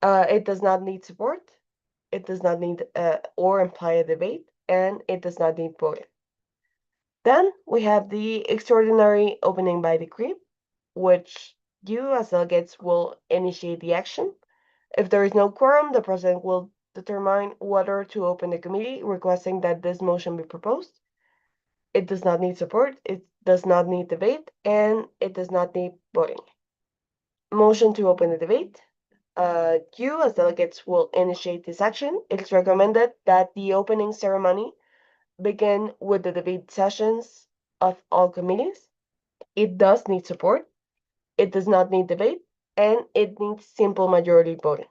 It does not need support. It does not need or imply a debate, and it does not need voting. Then we have the extraordinary opening by decree, which you as delegates will initiate the action. If there is no quorum, the president will determine whether to open the committee, requesting that this motion be proposed. It does not need support, it does not need debate, and it does not need voting. Motion to open the debate. You as delegates will initiate this action. It is recommended that the opening ceremony begin with the debate sessions of all committees. It does need support, it does not need debate, and it needs simple majority voting.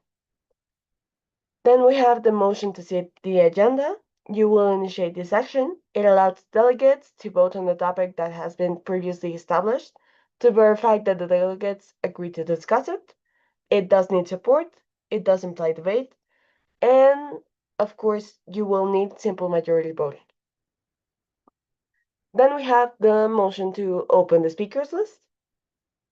Then we have the motion to set the agenda. You will initiate this action. It allows delegates to vote on the topic that has been previously established to verify that the delegates agree to discuss it. It does need support, it does imply debate, and of course, you will need simple majority voting. Then we have the motion to open the speakers list.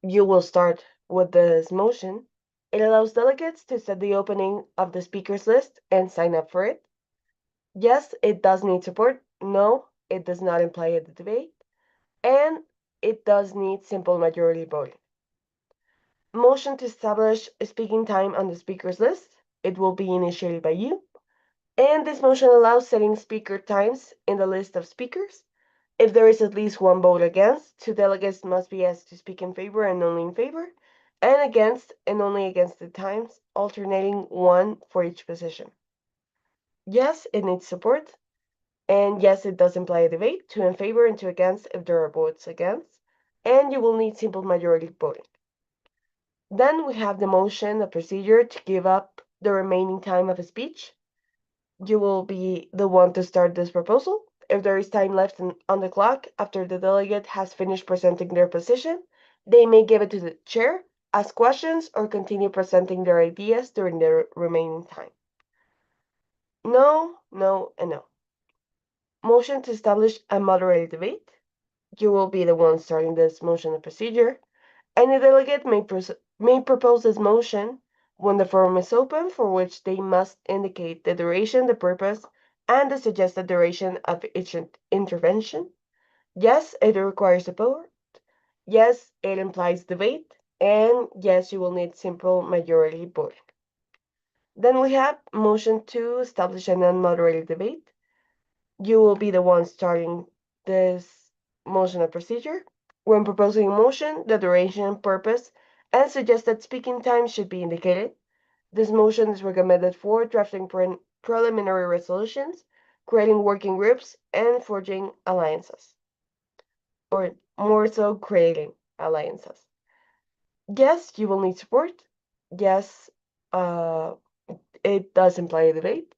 You will start with this motion. It allows delegates to set the opening of the speakers list and sign up for it. Yes, it does need support. No, it does not imply a debate. And it does need simple majority voting. Motion to establish a speaking time on the speakers list. It will be initiated by you. And this motion allows setting speaker times in the list of speakers. If there is at least one vote against, two delegates must be asked to speak in favor and only in favor, and against and only against the times, alternating one for each position. Yes, it needs support. And yes, it does imply a debate, two in favor and two against if there are votes against. And you will need simple majority voting. Then we have the motion, the procedure to give up the remaining time of a speech. You will be the one to start this proposal. If there is time left on the clock after the delegate has finished presenting their position, they may give it to the chair, ask questions, or continue presenting their ideas during the remaining time. No, no, and no. Motion to establish a moderated debate. You will be the one starting this motion and procedure. Any delegate may propose this motion when the forum is open, for which they must indicate the duration, the purpose, and the suggested duration of each intervention. Yes, it requires support. Yes, it implies debate. And yes, you will need simple majority voting. Then we have motion to establish a non-moderated debate. You will be the one starting this motion and procedure. When proposing a motion, the duration, purpose, and suggested speaking time should be indicated. This motion is recommended for drafting preliminary resolutions, creating working groups, and forging alliances. Or more so, creating alliances. Yes, you will need support. Yes, it does imply a debate.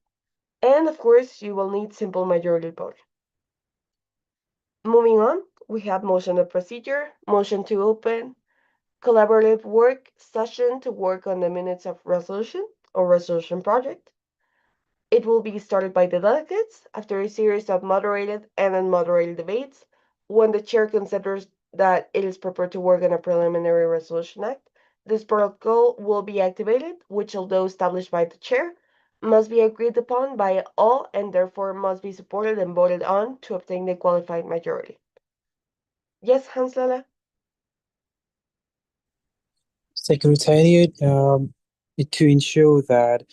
And of course, you will need simple majority vote. Moving on, we have motion of procedure, motion to open collaborative work session to work on the minutes of resolution or resolution project. It will be started by the delegates after a series of moderated and unmoderated debates. When the chair considers that it is proper to work on a preliminary resolution act, this protocol will be activated, which, although established by the chair, must be agreed upon by all and therefore must be supported and voted on to obtain the qualified majority. Yes, Hans-Lala? Secretariat, to ensure that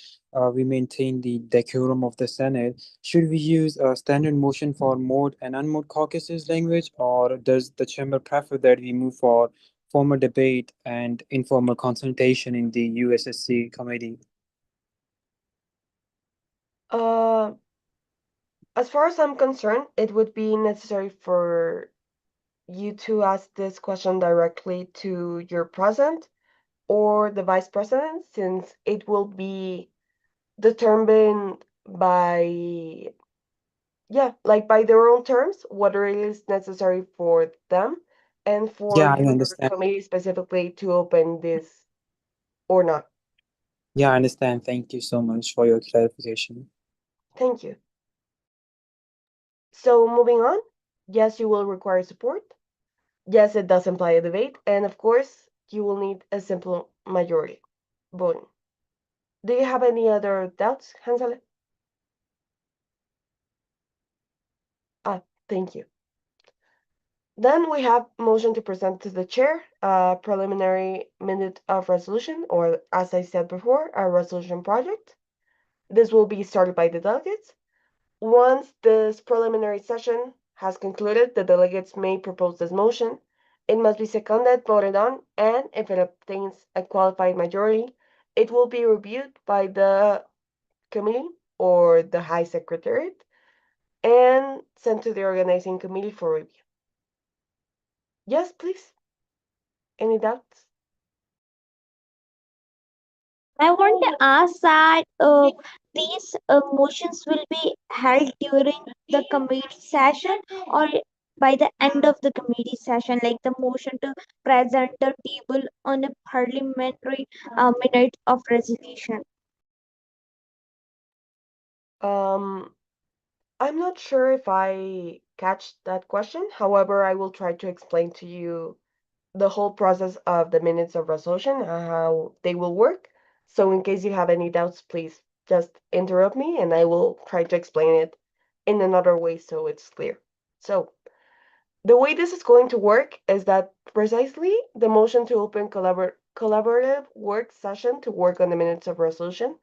we maintain the decorum of the Senate, should we use a standard motion for mode and unmode caucuses language, or does the chamber prefer that we move for formal debate and informal consultation in the USSC committee? Uh, as far as I'm concerned, it would be necessary for you to ask this question directly to your president or the vice president, since it will be determined by, yeah, like by their own terms, whether it is necessary for them and for Yeah, I your understand. committee specifically to open this or not. Yeah, I understand. Thank you so much for your clarification. Thank you. So moving on, yes, you will require support. Yes, it does imply a debate. And of course, you will need a simple majority voting. Do you have any other doubts, Hansel? Thank you. Then we have motion to present to the chair a preliminary minute of resolution, or as I said before, a resolution project. This will be started by the delegates. Once this preliminary session has concluded, the delegates may propose this motion. It must be seconded, voted on, and if it obtains a qualified majority, it will be reviewed by the committee or the High Secretariat and sent to the organizing committee for review. Yes, please. Any doubts? I want to ask that these motions will be held during the committee session or by the end of the committee session, like the motion to present the table on a parliamentary minute of resolution. I'm not sure if I catch that question. However, I will try to explain to you the whole process of the minutes of resolution and how they will work. So in case you have any doubts, please just interrupt me and I will try to explain it in another way so it's clear. So the way this is going to work is that precisely the motion to open collaborative work session to work on the minutes of resolution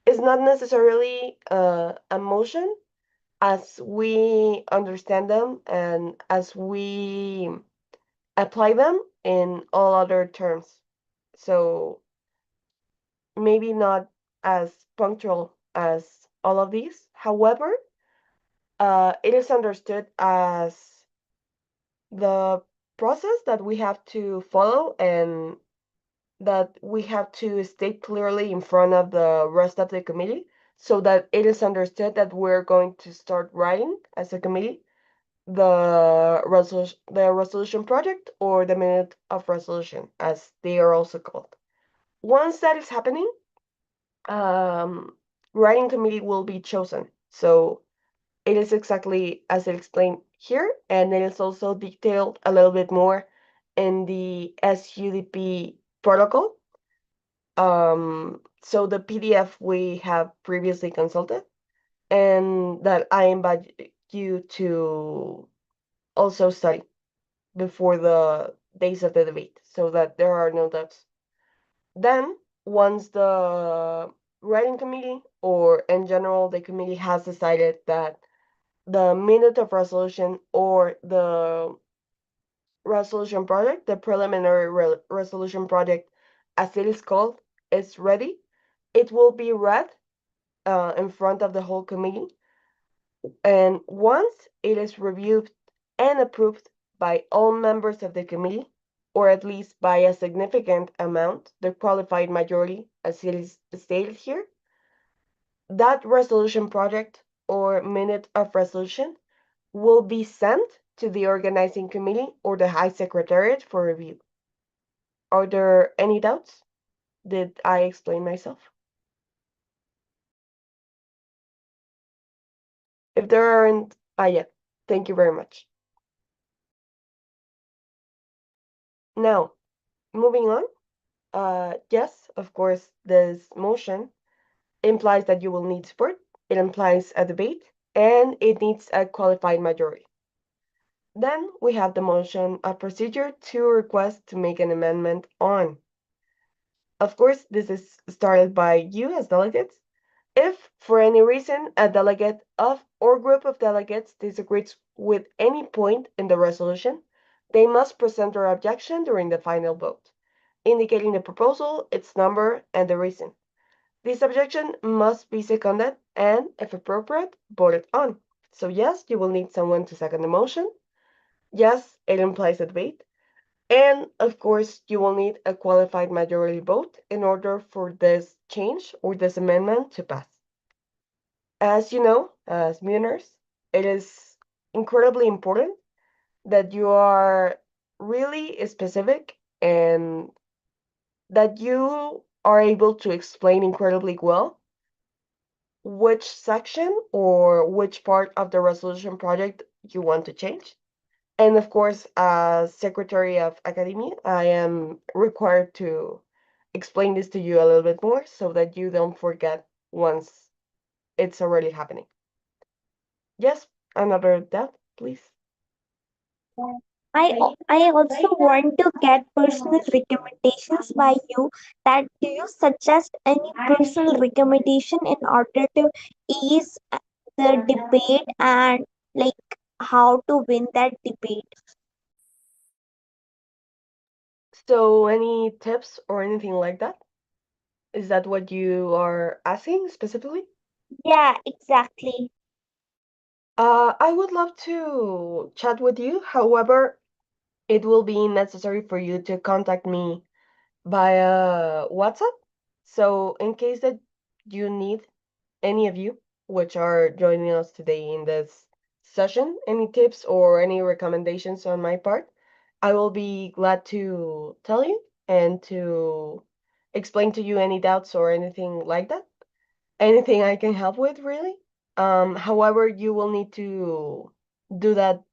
is not necessarily a motion as we understand them and as we apply them in all other terms. So maybe not as punctual as all of these. However, it is understood as the process that we have to follow and that we have to state clearly in front of the rest of the committee so that it is understood that we're going to start writing as a committee the resolution project or the minute of resolution, as they are also called. Once that is happening, writing committee will be chosen. So it is exactly as it explained here, and it is also detailed a little bit more in the SUDP protocol. So the PDF we have previously consulted, and that I invite you to also study before the days of the debate so that there are no doubts. Then, once the writing committee or in general the committee has decided that the minute of resolution or the resolution project, the preliminary resolution project, as it is called, is ready, it will be read in front of the whole committee. And once it is reviewed and approved by all members of the committee, or at least by a significant amount, the qualified majority, as it is stated here, that resolution project or minute of resolution will be sent to the organizing committee or the High Secretariat for review. Are there any doubts? Did I explain myself? If there aren't, yeah, thank you very much. Now, moving on. Yes, of course, this motion implies that you will need support. It implies a debate, and it needs a qualified majority. Then we have the motion of procedure to request to make an amendment on. Of course, this is started by you as delegates. If, for any reason, a delegate of or group of delegates disagrees with any point in the resolution, they must present their objection during the final vote, indicating the proposal, its number, and the reason. This objection must be seconded and, if appropriate, voted on. So yes, you will need someone to second the motion. Yes, it implies a debate. And of course, you will need a qualified majority vote in order for this change or this amendment to pass. As you know, as MUNers, it is incredibly important that you are really specific and that you are able to explain incredibly well which section or which part of the resolution project you want to change. And of course, as Secretary of Academia, I am required to explain this to you a little bit more so that you don't forget once it's already happening. Yes, another doubt, please. I also want to get personal recommendations by you. That do you suggest any personal recommendation in order to ease the debate and like how to win that debate? So, any tips or anything like that? Is that what you are asking specifically? Yeah, exactly. I would love to chat with you. However, it will be necessary for you to contact me via WhatsApp. So, in case that you need any of you, which are joining us today in this session, any tips or any recommendations on my part, I will be glad to tell you and to explain to you any doubts or anything like that. Anything I can help with, really. However, you will need to do that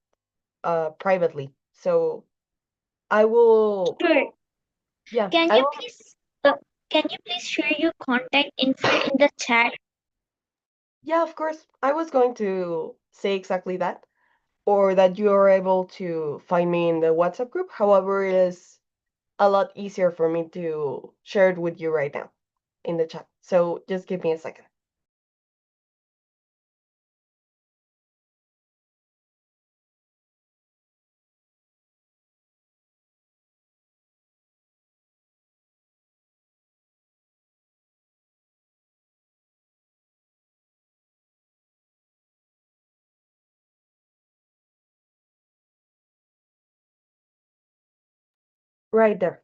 privately. So I will, Sure. yeah, Can I you will. please can you please share your contact info in the chat? Yeah, of course. I was going to say exactly that, or that you are able to find me in the WhatsApp group. However, it is a lot easier for me to share it with you right now in the chat. So just give me a second. Right there.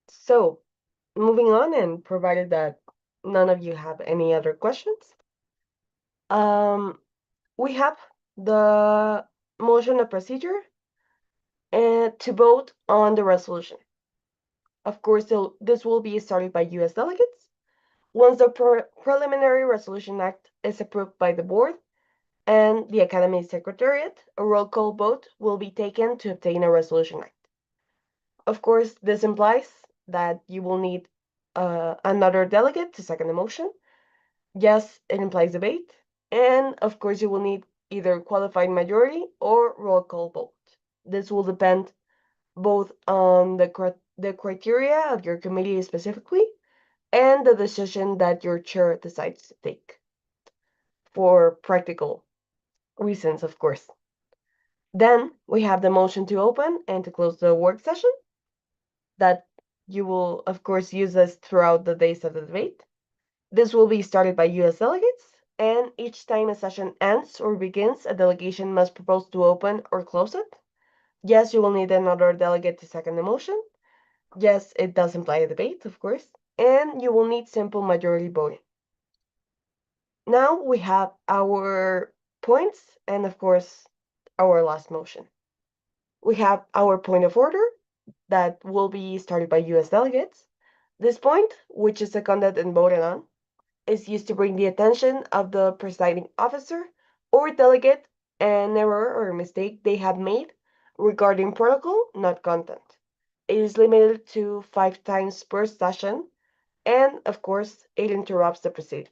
So moving on, and provided that none of you have any other questions, we have the motion of procedure and to vote on the resolution. Of course, this will be started by US delegates. Once the preliminary resolution act is approved by the board and the Academy Secretariat, a roll call vote will be taken to obtain a resolution act. Of course, this implies that you will need another delegate to second the motion. Yes, it implies debate. And of course, you will need either qualified majority or roll call vote. This will depend both on the criteria of your committee specifically and the decision that your chair decides to take for practical reasons, of course. Then we have the motion to open and to close the work session that you will, of course, use this throughout the days of the debate. This will be started by US delegates, and each time a session ends or begins, a delegation must propose to open or close it. Yes, you will need another delegate to second the motion. Yes, it does imply a debate, of course, and you will need simple majority voting. Now we have our points and, of course, our last motion. We have our point of order that will be started by US delegates. This point, which is seconded and voted on, is used to bring the attention of the presiding officer or delegate an error or mistake they have made regarding protocol, not content. It is limited to 5 times per session, and of course, it interrupts the proceedings.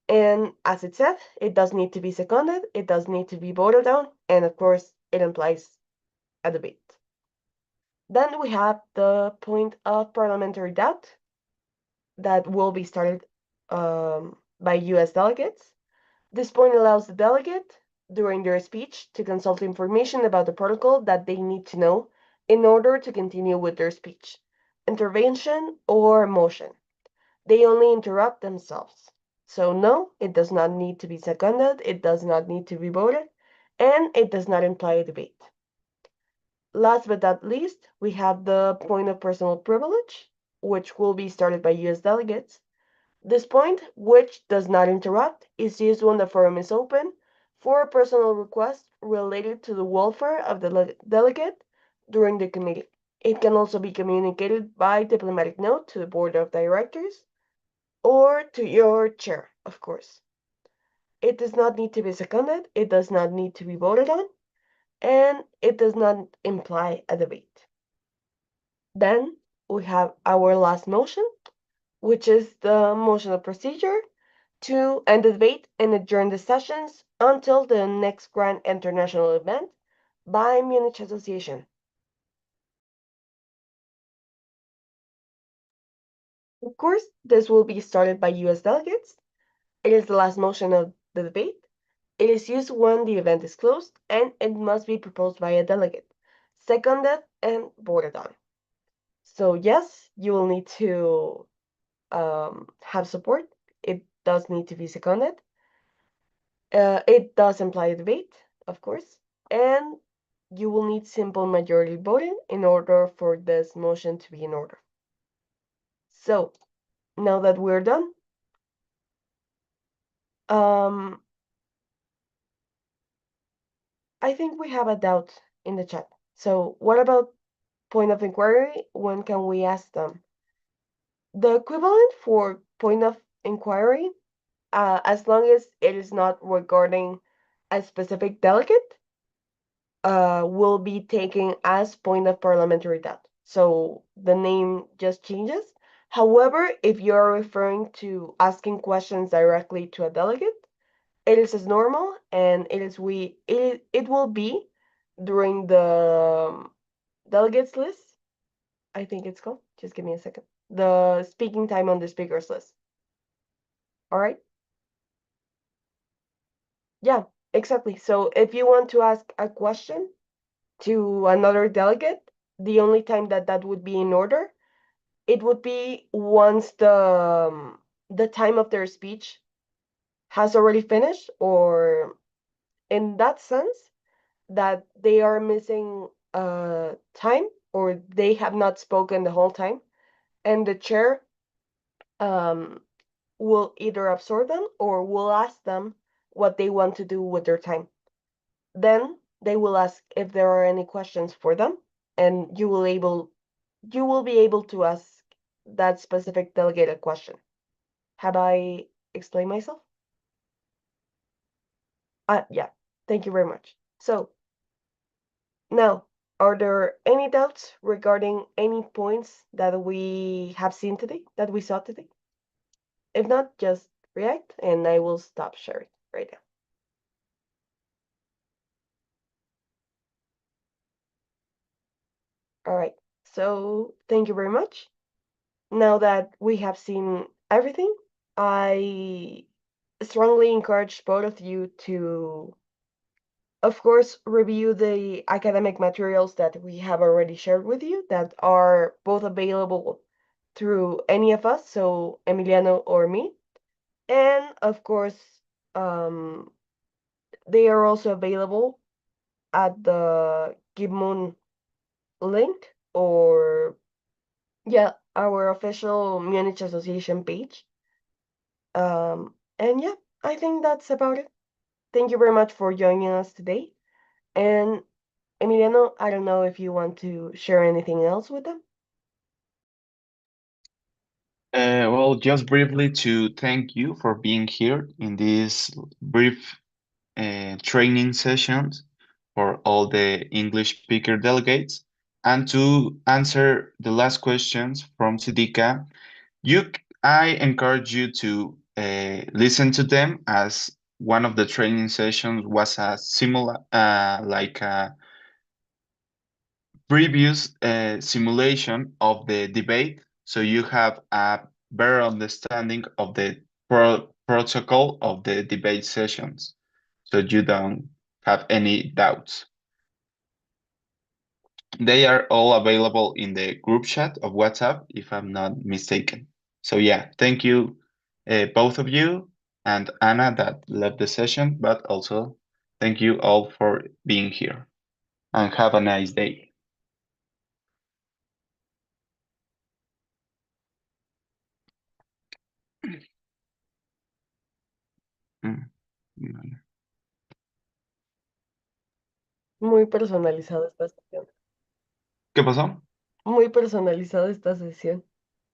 And as it said, it does need to be seconded, it does need to be voted on, and of course, it implies a debate. Then we have the point of parliamentary doubt that will be started by US delegates. This point allows the delegate, during their speech, to consult information about the protocol that they need to know in order to continue with their speech, intervention, or motion. They only interrupt themselves. So no, it does not need to be seconded, it does not need to be voted, and it does not imply a debate. Last but not least, we have the point of personal privilege, which will be started by US delegates. This point, which does not interrupt, is used when the forum is open for a personal request related to the welfare of the delegate during the committee. It can also be communicated by diplomatic note to the board of directors or to your chair, of course. It does not need to be seconded, it does not need to be voted on, and it does not imply a debate. Then we have our last motion, which is the motion of procedure to end the debate and adjourn the sessions until the next grand international event by MUNYCH Association. Of course, this will be started by US delegates. It is the last motion of the debate. It is used when the event is closed, and it must be proposed by a delegate, seconded, and voted on. So yes, you will need to have support. It does need to be seconded. It does imply a debate, of course, and you will need simple majority voting in order for this motion to be in order. So now that we're done, I think we have a doubt in the chat. So what about point of inquiry? When can we ask them? The equivalent for point of inquiry, as long as it is not regarding a specific delegate, will be taken as point of parliamentary doubt. So the name just changes. However, if you're referring to asking questions directly to a delegate, it is as normal, and it will be during the delegates list. I think it's called. Just give me a second. the speaking time on the speakers list. All right? Yeah, exactly. So if you want to ask a question to another delegate, the only time that that would be in order, it would be once the time of their speech has already finished, or in that sense that they are missing time or they have not spoken the whole time, and the chair um, will either absorb them or will ask them what they want to do with their time. Then they will ask if there are any questions for them, and you will be able to ask that specific delegated question. Have I explained myself? Yeah, thank you very much. So now, are there any doubts regarding any points that we have seen today, that we saw today? If not, just react and I will stop sharing right now. All right, so thank you very much. Now that we have seen everything, I strongly encourage both of you to, of course, review the academic materials that we have already shared with you that are both available through any of us, so Emiliano or me. And of course, um, they are also available at the GIV-MUN link, or yeah, our official Munich Association page. And yeah, I think that's about it. Thank you very much for joining us today. And Emiliano, I don't know if you want to share anything else with them. Well, just briefly to thank you for being here in this brief training sessions for all the English speaker delegates. And to answer the last questions from Sidika, I encourage you to listen to them, as one of the training sessions was a similar, like a previous simulation of the debate, so you have a better understanding of the protocol of the debate sessions, so you don't have any doubts. They are all available in the group chat of WhatsApp, if I'm not mistaken. So yeah, thank you, both of you, and Anna that left the session, but also thank you all for being here, and have a nice day. Mm, mm. Muy personalizada esta sesión. ¿Qué pasó? Muy personalizada esta sesión.